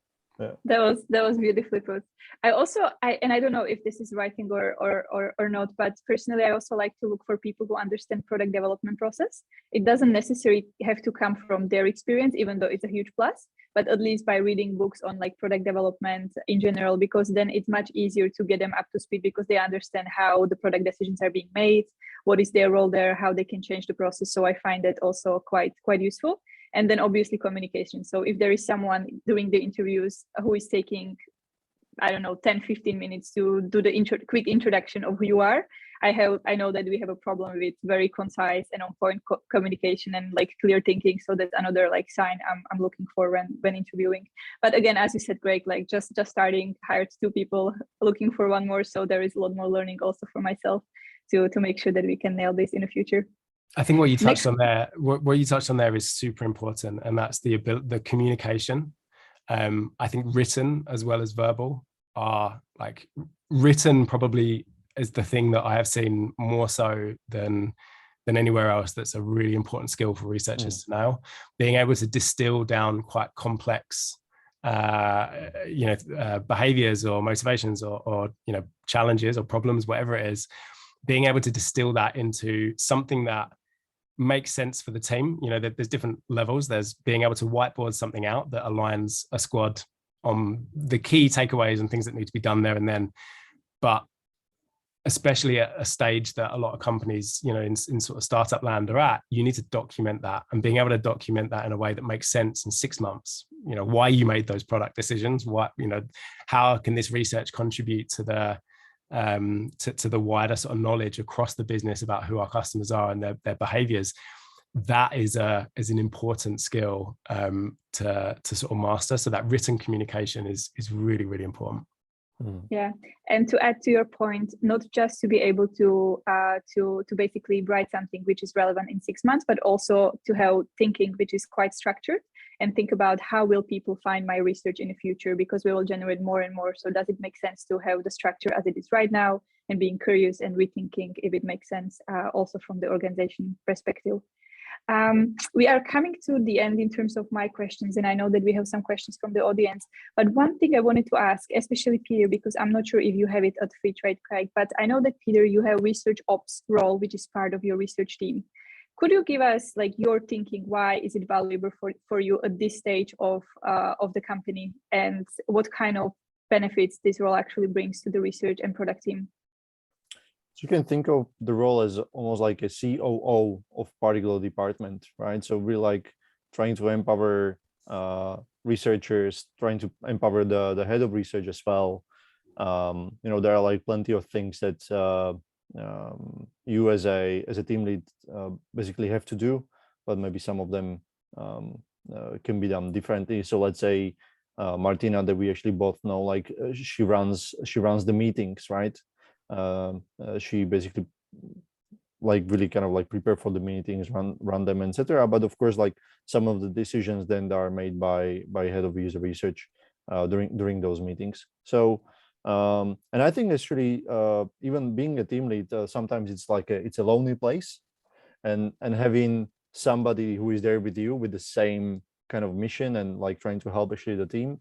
Yeah. That was beautifully put. I don't know if this is right thing or not, but personally, I also like to look for people who understand product development process. It doesn't necessarily have to come from their experience, even though it's a huge plus, but at least by reading books on like product development in general, because then it's much easier to get them up to speed because they understand how the product decisions are being made, what is their role there, how they can change the process. So I find that also quite useful. And then obviously communication. So if there is someone doing the interviews who is taking, I don't know, 10, 15 minutes to do the quick introduction of who you are, I know that we have a problem with very concise and on point communication and like clear thinking. So that's another like sign I'm looking for when interviewing. But again, as you said, Greg, like just starting, hired 2 people, looking for 1 more. So there is a lot more learning also for myself to make sure that we can nail this in the future. I think what you touched on there is super important, and that's the communication. I think written as well as verbal are like written probably is the thing that I have seen more so than anywhere else. That's a really important skill for researchers to know. Being able to distill down quite complex, behaviors or motivations or challenges or problems, whatever it is. Being able to distill that into something that makes sense for the team. There's different levels. There's being able to whiteboard something out that aligns a squad on the key takeaways and things that need to be done there and then. But especially at a stage that a lot of companies, in sort of startup land are at, you need to document that, and being able to document that in a way that makes sense in 6 months. Why you made those product decisions. How can this research contribute to the wider sort of knowledge across the business about who our customers are and their behaviors. That is an important skill to sort of master. So that written communication is really, really important. Yeah, and to add to your point, not just to be able to basically write something which is relevant in 6 months, but also to have thinking which is quite structured, and think about how will people find my research in the future, because we will generate more and more. So does it make sense to have the structure as it is right now, and being curious and rethinking if it makes sense also from the organization perspective. We are coming to the end in terms of my questions, and I know that we have some questions from the audience, but one thing I wanted to ask, especially Peter, because I'm not sure if you have it at Freetrade, Craig, but I know that Peter, you have research ops role, which is part of your research team. Could you give us like your thinking, why is it valuable for you at this stage of the company, and what kind of benefits this role actually brings to the research and product team? So you can think of the role as almost like a COO of particular department, right? So we're like trying to empower researchers, trying to empower the head of research as well. There are like plenty of things that you as a team lead basically have to do, but maybe some of them can be done differently. So let's say Martina, that we actually both know, like she runs the meetings, right? She basically like really kind of like prepare for the meetings, run them, etc. But of course, like some of the decisions then are made by head of user research during those meetings. So and I think it's really even being a team lead, sometimes it's like it's a lonely place, and having somebody who is there with you with the same kind of mission and like trying to help actually the team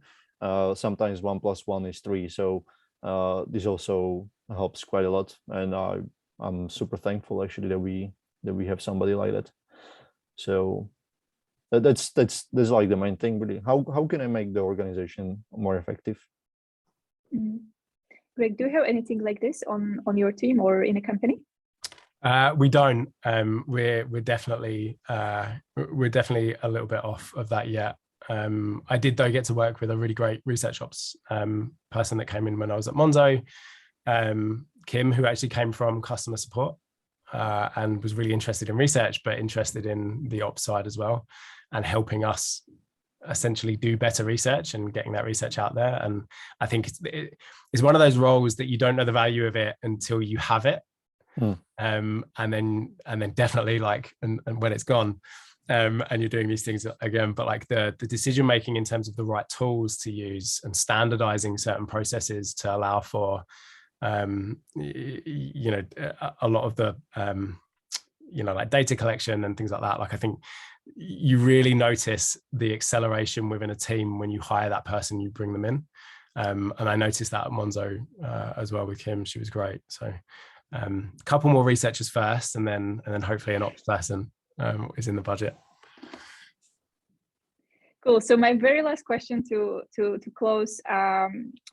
sometimes 1 + 1 is 3. So this also helps quite a lot, and I'm super thankful actually that we have somebody like that. So that's like the main thing really. How can I make the organization more effective? Greg, do you have anything like this on your team or in a company? We don't. We're definitely a little bit off of that yet. I did though get to work with a really great research ops person that came in when I was at Monzo, Kim, who actually came from customer support and was really interested in research, but interested in the ops side as well, and helping us essentially do better research and getting that research out there. And I think it's one of those roles that you don't know the value of it until you have it. And then definitely like and when it's gone, and you're doing these things again, but like the decision making in terms of the right tools to use and standardizing certain processes to allow for you know, a lot of the you know, like data collection and things like that. Like I think you really notice the acceleration within a team when you hire that person, you bring them in, and I noticed that at Monzo as well with Kim. She was great. So a couple more researchers first, and then hopefully an ops person is in the budget. Cool. So my very last question to close,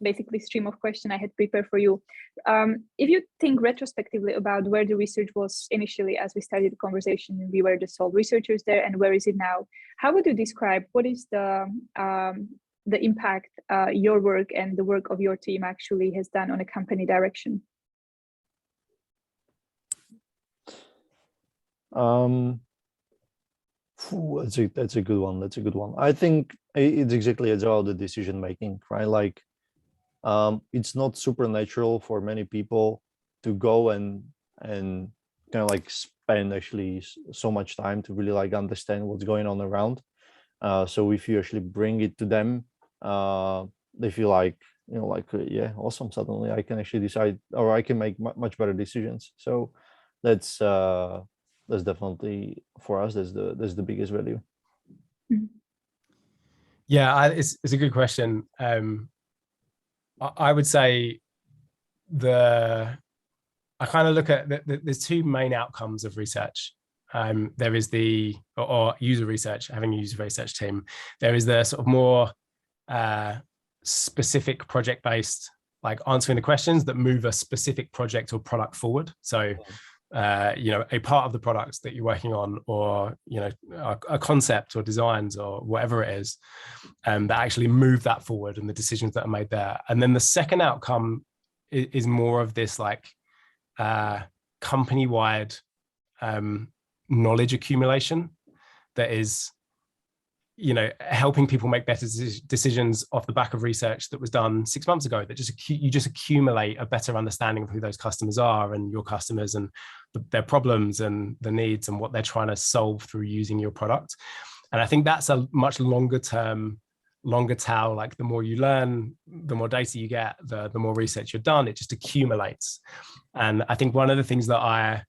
basically stream of question I had prepared for you. If you think retrospectively about where the research was initially, as we started the conversation, we were the sole researchers there, and where is it now? How would you describe what is the impact your work and the work of your team actually has done on a company direction? That's a good one. That's a good one. I think it's exactly about the decision making, right? Like, it's not supernatural for many people to go and kind of like spend actually so much time to really like understand what's going on around. So if you actually bring it to them, they feel like, you know, like, yeah, awesome. Suddenly I can actually decide, or I can make much better decisions. So that's definitely for us. That's the biggest value. Yeah, it's a good question. I would say I kind of look at there's two main outcomes of research. There is or user research, having a user research team. There is the sort of more specific project-based, like answering the questions that move a specific project or product forward. So you know, a part of the products that you're working on, or you know, a concept or designs or whatever it is, that actually move that forward and the decisions that are made there. And then the second outcome is more of this like company-wide knowledge accumulation that is, you know, helping people make better decisions off the back of research that was done 6 months ago, that you just accumulate a better understanding of who those customers are and your customers and their problems and the needs and what they're trying to solve through using your product. And I think that's a much longer tail. Like the more you learn, the more data you get, the more research you've done, it just accumulates. And I think one of the things that I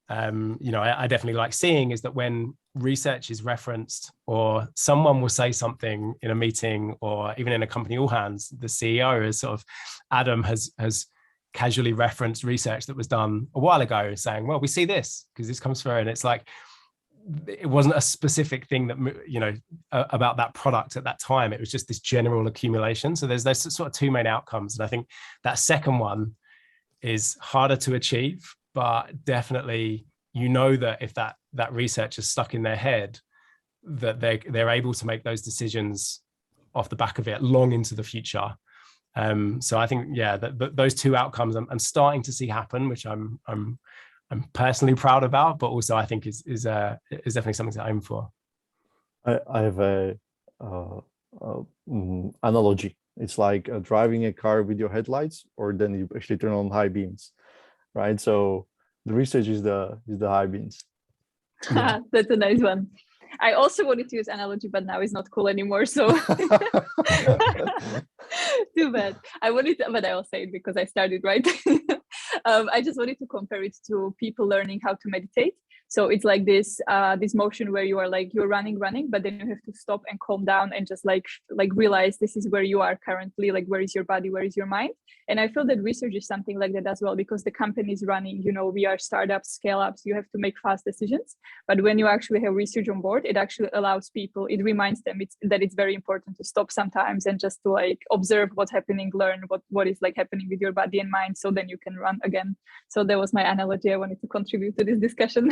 definitely like seeing is that when research is referenced, or someone will say something in a meeting or even in a company all hands, the CEO is sort of, Adam has casually referenced research that was done a while ago saying, well, we see this because this comes through. And it's like, it wasn't a specific thing that, you know, about that product at that time. It was just this general accumulation. So there's those sort of two main outcomes. And I think that second one is harder to achieve, but definitely, you know, that if that research is stuck in their head, that they're able to make those decisions off the back of it long into the future. So I think, yeah, that those two outcomes I'm starting to see happen, which I'm personally proud about, but also I think is definitely something to aim for. I have a analogy. It's like driving a car with your headlights, or then you actually turn on high beams, right? So the research is the high beams. Yeah. That's a nice one. I also wanted to use analogy, but now it's not cool anymore. So too bad. But I will say it because I started, right? I just wanted to compare it to people learning how to meditate. So it's like this motion where you are like, you're running, but then you have to stop and calm down and just like realize this is where you are currently, like where is your body, where is your mind. And I feel that research is something like that as well, because the company is running, you know, we are startups, scale ups, you have to make fast decisions. But when you actually have research on board, it actually allows people, it reminds them that it's very important to stop sometimes and just to like observe what's happening, learn what is like happening with your body and mind, so then you can run again. So that was my analogy I wanted to contribute to this discussion.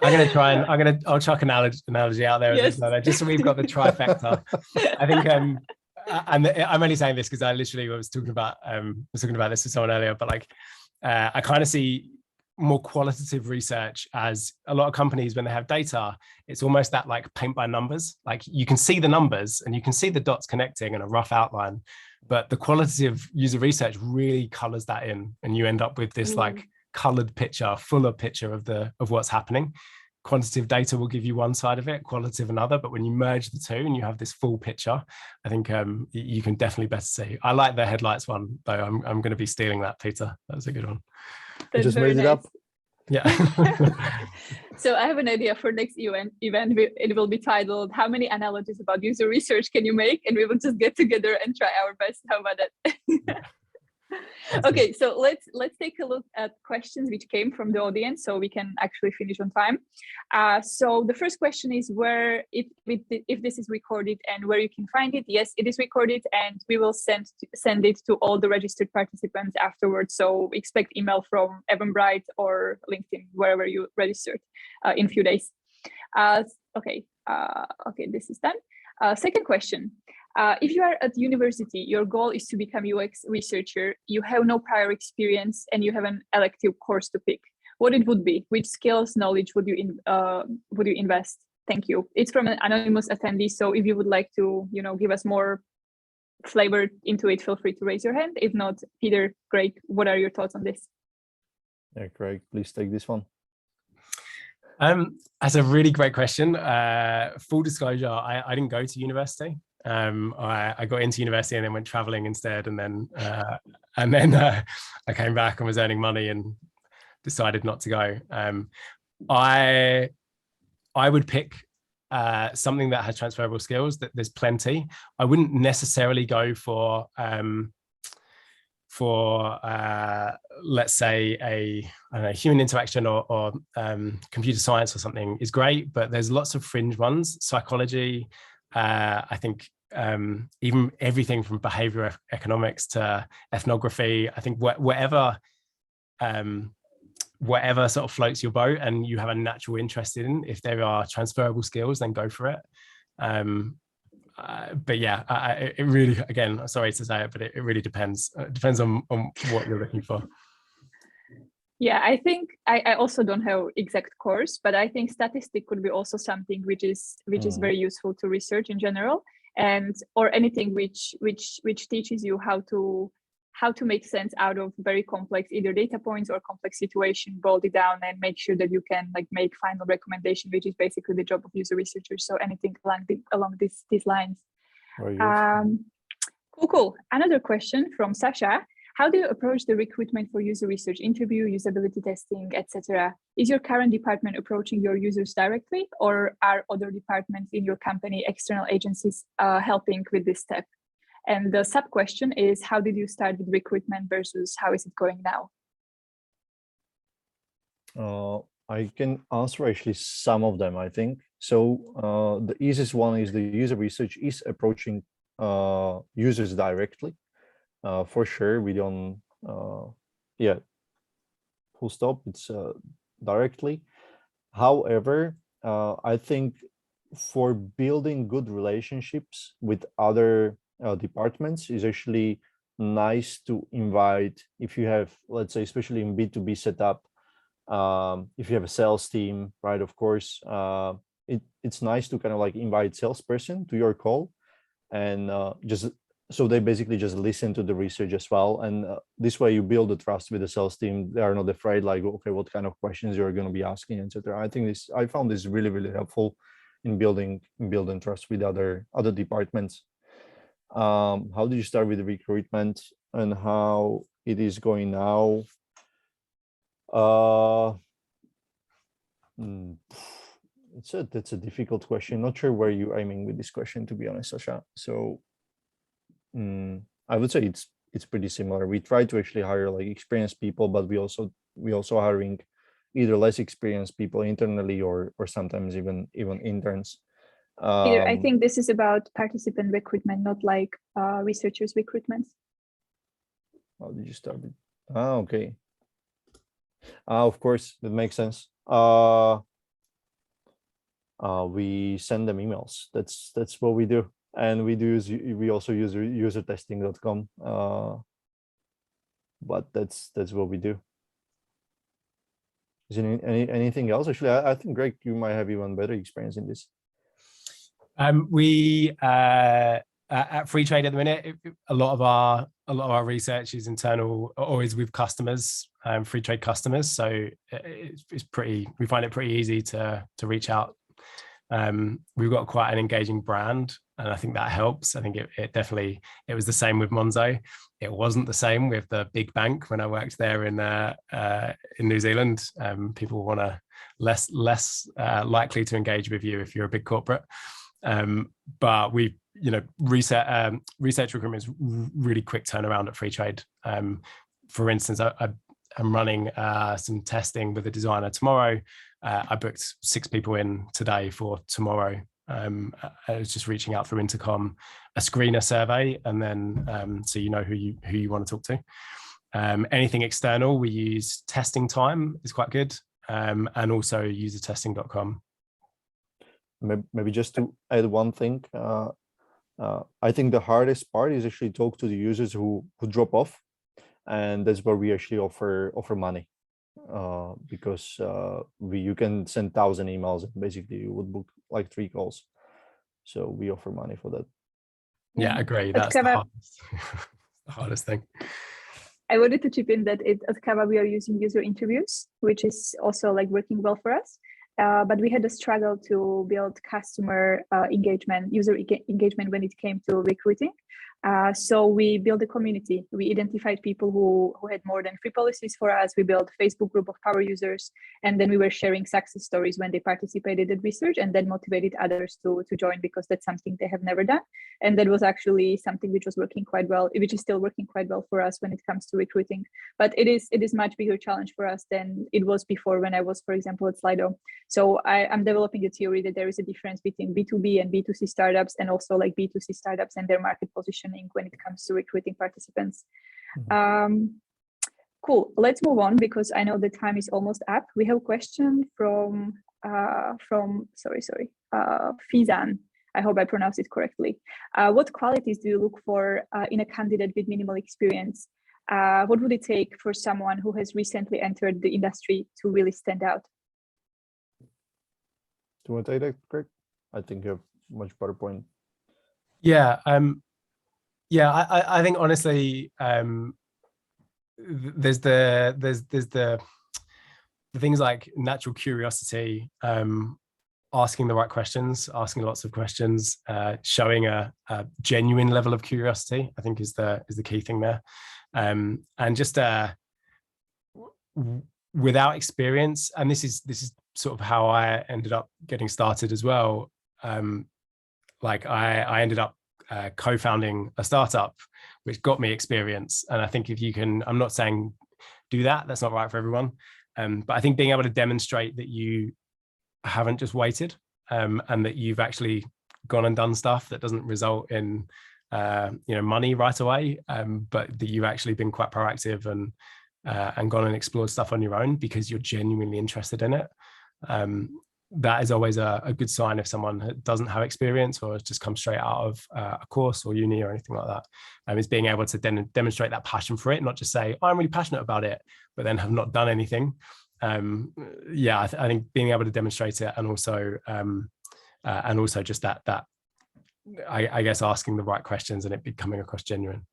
I'm going to try and I'll chuck an analogy out there, yes. Just so we've got the trifecta. I think, and I'm only saying this because I literally was talking about this with someone earlier, but like, I kind of see more qualitative research as a lot of companies, when they have data, it's almost that like paint by numbers. Like you can see the numbers and you can see the dots connecting and a rough outline, but the qualitative user research really colors that in, and you end up with this like colored picture, fuller picture of what's happening. Quantitative data will give you one side of it, qualitative another, but when you merge the two and you have this full picture, I think you can definitely better see. I like the headlights one though. I'm going to be stealing that, Peter. That was a good one. You just made it up. Yeah. So I have an idea for next event. It will be titled, "How many analogies about user research can you make?" And we will just get together and try our best. How about that? Okay, so let's take a look at questions which came from the audience, so we can actually finish on time. So the first question is if this is recorded and where you can find it. Yes, it is recorded, and we will send it to all the registered participants afterwards. So expect email from Eventbrite or LinkedIn, wherever you registered, in a few days. Okay, this is done. Second question. If you are at university, your goal is to become UX researcher, you have no prior experience, and you have an elective course to pick. What it would be? Which skills, knowledge would you invest? Thank you. It's from an anonymous attendee, so if you would like to, you know, give us more flavor into it, feel free to raise your hand. If not, Peter, Greig, what are your thoughts on this? Yeah, Greig, please take this one. That's a really great question. Full disclosure, I didn't go to university. I got into university and then went traveling instead, and then I came back and was earning money and decided not to go. I would pick something that has transferable skills. That there's plenty. I wouldn't necessarily go for let's say I don't know, human interaction or computer science or something is great, but there's lots of fringe ones. Psychology, I think even everything from behavioral economics to ethnography, I think whatever sort of floats your boat and you have a natural interest in, if there are transferable skills, then go for it. But yeah, it really, again, sorry to say it, but it really depends. It depends on what you're looking for. Yeah, I think I also don't have exact course, but I think statistic could be also something which is very useful to research in general, and or anything which teaches you how to make sense out of very complex either data points or complex situation, boil it down and make sure that you can like make final recommendation, which is basically the job of user researchers. So anything along these lines. Cool. Another question from Sasha. How do you approach the recruitment for user research interview, usability testing, etc.? Is your current department approaching your users directly, or are other departments in your company, external agencies, helping with this step? And the sub question is, how did you start with recruitment versus how is it going now? I can answer actually some of them, I think. So the easiest one is the user research is approaching users directly. For sure, we don't, full stop, it's directly. However, I think for building good relationships with other departments is actually nice to invite, if you have, let's say, especially in B2B setup, if you have a sales team, right, of course, it's nice to kind of like invite salesperson to your call and just so they basically just listen to the research as well. And this way you build the trust with the sales team. They are not afraid like, okay, what kind of questions you're going to be asking, etc. I found this really, really helpful in building trust with other departments. How do you start with the recruitment and how it is going now? Mm, that's a difficult question. Not sure where you're aiming with this question, to be honest, Sasha. So I would say it's pretty similar. We try to actually hire like experienced people, but we also hiring either less experienced people internally or sometimes even interns. Peter, I think this is about participant recruitment, not like researchers recruitment. How did you start it? Okay. Of course, that makes sense. We send them emails. That's what we do, and we also use usertesting.com. But that's what we do. Is there anything else? Actually, I think Greg, you might have even better experience in this. We at Freetrade at the minute, a lot of our research is internal or is with customers, Freetrade customers. So it's pretty. We find it pretty easy to reach out. We've got quite an engaging brand, and I think that helps. I think it definitely. It was the same with Monzo. It wasn't the same with the big bank when I worked there in New Zealand. People want to less likely to engage with you if you're a big corporate. But we, research recruitment is really quick turnaround at Freetrade. For instance, I'm running some testing with a designer tomorrow. I booked 6 people in today for tomorrow. I was just reaching out through Intercom, a screener survey, and then so you know who you want to talk to. Anything external, we use Testing Time is quite good, and also usertesting.com. Maybe just to add one thing, I think the hardest part is actually talk to the users who drop off, and that's where we actually offer money, because you can send 1,000 emails and basically you would book like 3 calls, so we offer money for that. Yeah, I agree. That's the hardest thing. I wanted to chip in that at Kava we are using user interviews, which is also like working well for us. But we had a struggle to build customer engagement, user engagement when it came to recruiting. So we built a community. We identified people who had more than 3 policies for us. We built a Facebook group of power users, and then we were sharing success stories when they participated in research, and then motivated others to join because that's something they have never done. And that was actually something which was working quite well, which is still working quite well for us when it comes to recruiting. But it is much bigger challenge for us than it was before when I was, for example, at Slido. So I'm developing a theory that there is a difference between B2B and B2C startups, and also like B2C startups and their market positioning when it comes to recruiting participants. Cool. Let's move on because I know the time is almost up. We have a question from Fizan. I hope I pronounced it correctly. What qualities do you look for in a candidate with minimal experience? What would it take for someone who has recently entered the industry to really stand out? Do you want to take that, Greg? I think you have a much better point. Yeah. I think honestly, there's the things like natural curiosity, asking the right questions, asking lots of questions, showing a genuine level of curiosity, I think is the key thing there. And just without experience, and this is sort of how I ended up getting started as well. Like I ended up co-founding a startup, which got me experience. And I think if you can, I'm not saying do that's not right for everyone. But I think being able to demonstrate that you haven't just waited, and that you've actually gone and done stuff that doesn't result in money right away, but that you've actually been quite proactive and gone and explored stuff on your own because you're genuinely interested in it. That is always a good sign if someone doesn't have experience or has just come straight out of a course or uni or anything like that. Is being able to then demonstrate that passion for it, not just say, oh, I'm really passionate about it, but then have not done anything. I think being able to demonstrate it, and also just that I guess asking the right questions and it becoming across genuine.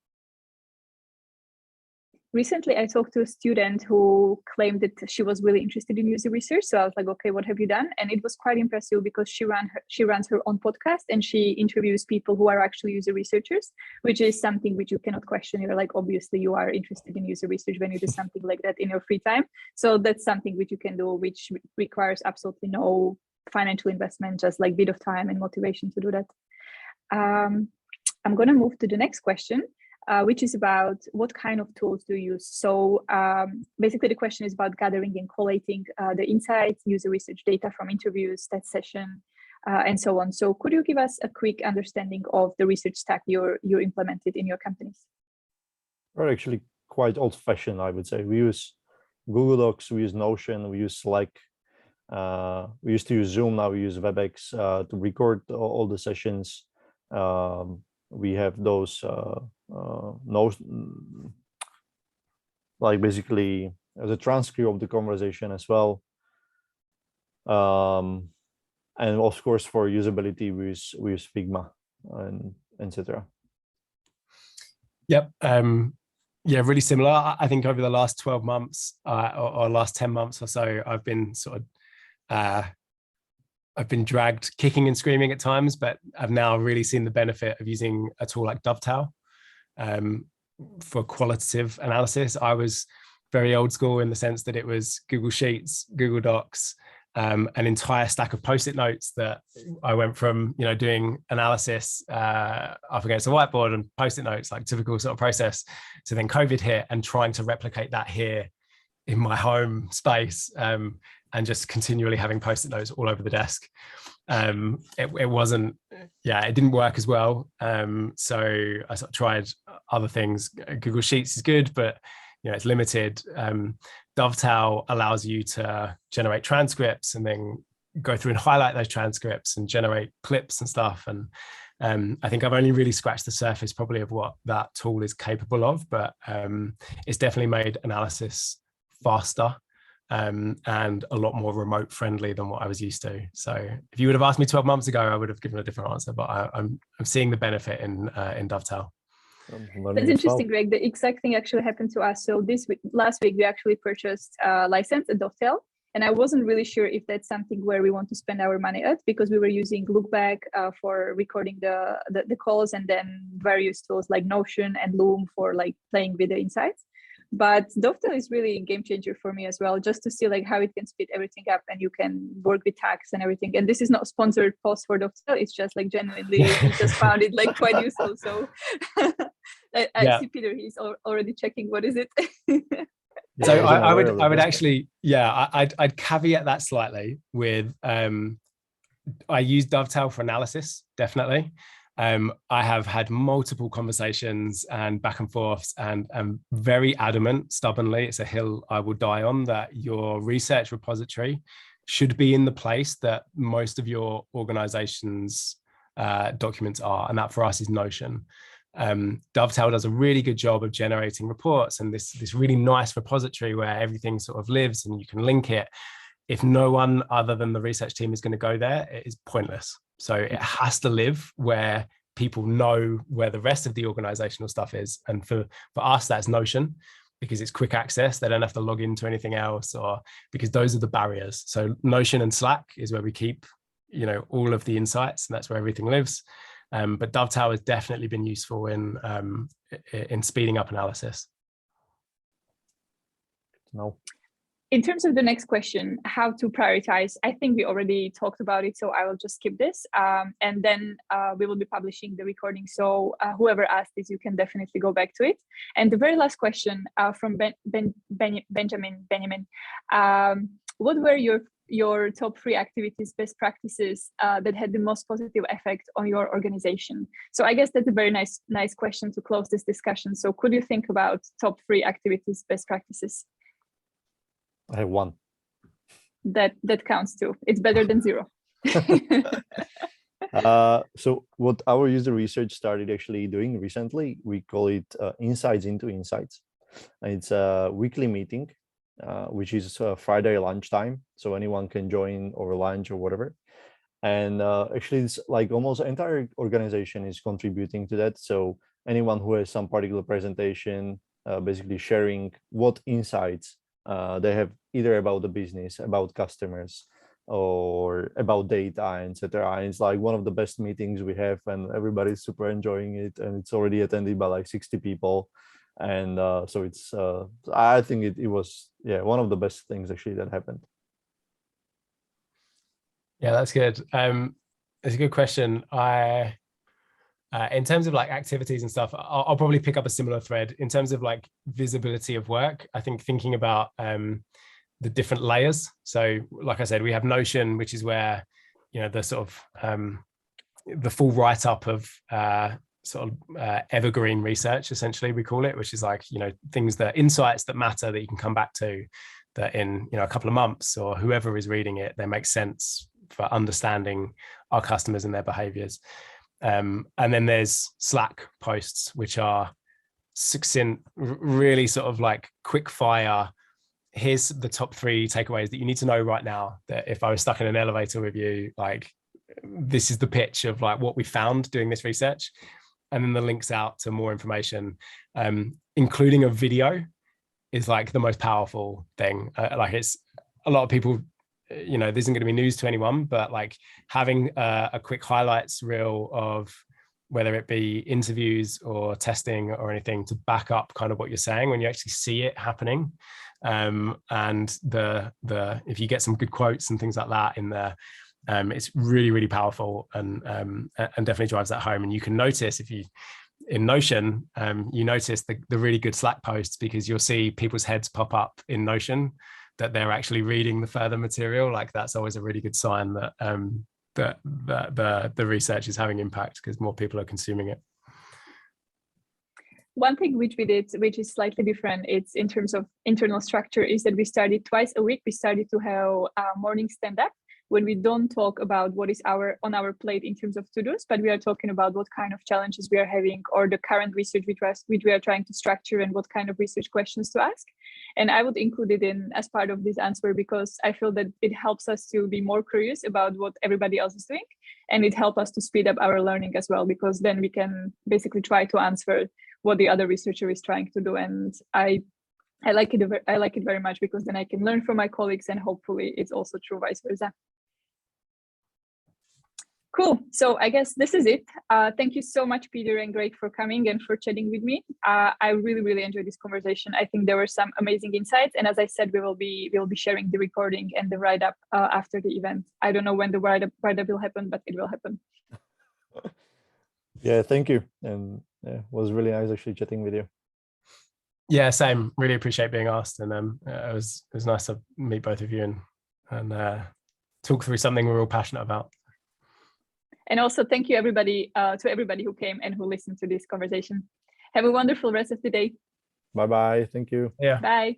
recently I talked to a student who claimed that she was really interested in user research. So I was like, okay, what have you done? And it was quite impressive because she runs her own podcast and she interviews people who are actually user researchers, which is something which you cannot question. You're like, obviously you are interested in user research when you do something like that in your free time. So that's something which you can do, which requires absolutely no financial investment, just like bit of time and motivation to do that. I'm going to move to the next question, which is about what kind of tools do you use? So basically the question is about gathering and collating the insights, user research data from interviews, that session, and so on. So could you give us a quick understanding of the research stack you implemented in your companies? We're actually quite old-fashioned, I would say. We use Google Docs, we use Notion, we use Slack. We used to use Zoom, now we use WebEx to record all the sessions. We have those like basically as a transcript of the conversation as well. And of course for usability we use Figma and etc. Yep. Yeah, really similar. I think over the last 12 months or last 10 months or so, I've been I've been dragged kicking and screaming at times, but I've now really seen the benefit of using a tool like Dovetail for qualitative analysis. I was very old school in the sense that it was Google Sheets, Google Docs, an entire stack of Post-it notes that I went from, doing analysis up against a whiteboard and Post-it notes, like typical sort of process, to then COVID hit and trying to replicate that here in my home space. And just continually having Post-it notes all over the desk. It wasn't, it didn't work as well. So I sort of tried other things. Google Sheets is good, but it's limited. Dovetail allows you to generate transcripts and then go through and highlight those transcripts and generate clips and stuff. And I think I've only really scratched the surface probably of what that tool is capable of, but it's definitely made analysis faster. And a lot more remote friendly than what I was used to. So if you would have asked me 12 months ago, I would have given a different answer, but I'm seeing the benefit in Dovetail. That's interesting, Greg. The exact thing actually happened to us. So last week, we actually purchased a license at Dovetail. And I wasn't really sure if that's something where we want to spend our money at, because we were using Lookback for recording the calls, and then various tools like Notion and Loom for like playing with the insights. But Dovetail is really a game changer for me as well, just to see like how it can speed everything up and you can work with tags and everything. And this is not a sponsored post for Dovetail. It's just like genuinely, we just found it like quite useful. So I see Peter, he's already checking. What is it? So I would actually, I'd caveat that slightly with, I use Dovetail for analysis, definitely. I have had multiple conversations and back and forths, and I'm very adamant, stubbornly, it's a hill I will die on, that your research repository should be in the place that most of your organization's documents are, and that for us is Notion. Dovetail does a really good job of generating reports and this really nice repository where everything sort of lives and you can link it. If no one other than the research team is going to go there, it is pointless. So it has to live where people know where the rest of the organizational stuff is. And for us, that's Notion, because it's quick access. They don't have to log into anything else, or because those are the barriers. So Notion and Slack is where we keep, all of the insights, and that's where everything lives. But Dovetail has definitely been useful in speeding up analysis. No. In terms of the next question, how to prioritize, I think we already talked about it, so I will just skip this. And then we will be publishing the recording. So whoever asked this, you can definitely go back to it. And the very last question from Benjamin, what were your top 3 activities, best practices that had the most positive effect on your organization? So I guess that's a very nice question to close this discussion. So could you think about top 3 activities, best practices? I have 1. That counts too. It's better than 0. So what our user research started actually doing recently, we call it Insights into Insights. And it's a weekly meeting, which is Friday lunchtime. So anyone can join over lunch or whatever. And actually, it's like almost the entire organization is contributing to that. So anyone who has some particular presentation basically sharing what insights they have either about the business, about customers, or about data, etc. And it's like one of the best meetings we have, and everybody's super enjoying it, and it's already attended by like 60 people. And so it's I think it was, yeah, one of the best things actually that happened. Yeah, that's good. It's a good question. In terms of like activities and stuff, I'll probably pick up a similar thread in terms of like visibility of work. I think thinking about the different layers. So like I said, we have Notion, which is where, you know, the sort of the full write-up of evergreen research, essentially we call it, which is like, you know, things that insights that matter that you can come back to, that in, you know, a couple of months or whoever is reading it, they make sense for understanding our customers and their behaviors. And then there's Slack posts, which are succinct, really sort of like quick fire. Here's the top 3 takeaways that you need to know right now, that if I was stuck in an elevator with you, like this is the pitch of like what we found doing this research. And then the links out to more information, including a video is like the most powerful thing. Like it's a lot of people, you know, this isn't going to be news to anyone, but like having a quick highlights reel of whether it be interviews or testing or anything to back up kind of what you're saying when you actually see it happening. And if you get some good quotes and things like that in there, it's really, really powerful and definitely drives that home. And you can notice if you, in Notion, you notice the really good Slack posts, because you'll see people's heads pop up in Notion that they're actually reading the further material. Like that's always a really good sign that the research is having impact, because more people are consuming it. One thing which we did, which is slightly different, it's in terms of internal structure, is that we started twice a week. We started to have a morning stand-up when we don't talk about what is on our plate in terms of to-dos, but we are talking about what kind of challenges we are having, or the current research which we are trying to structure, and what kind of research questions to ask. And I would include it in as part of this answer, because I feel that it helps us to be more curious about what everybody else is doing, and it helps us to speed up our learning as well, because then we can basically try to answer what the other researcher is trying to do. And I like it very much, because then I can learn from my colleagues, and hopefully it's also true vice versa. Cool. So I guess this is it. Thank you so much, Peter and Greig, for coming and for chatting with me. I really, really enjoyed this conversation. I think there were some amazing insights. And as I said, we will be sharing the recording and the write-up after the event. I don't know when the write-up will happen, but it will happen. Yeah, thank you. And yeah, it was really nice actually chatting with you. Yeah, same. Really appreciate being asked. And it was nice to meet both of you and talk through something we're all passionate about. And also thank you everybody to everybody who came and who listened to this conversation. Have a wonderful rest of the day. Bye-bye. Thank you. Yeah. Bye.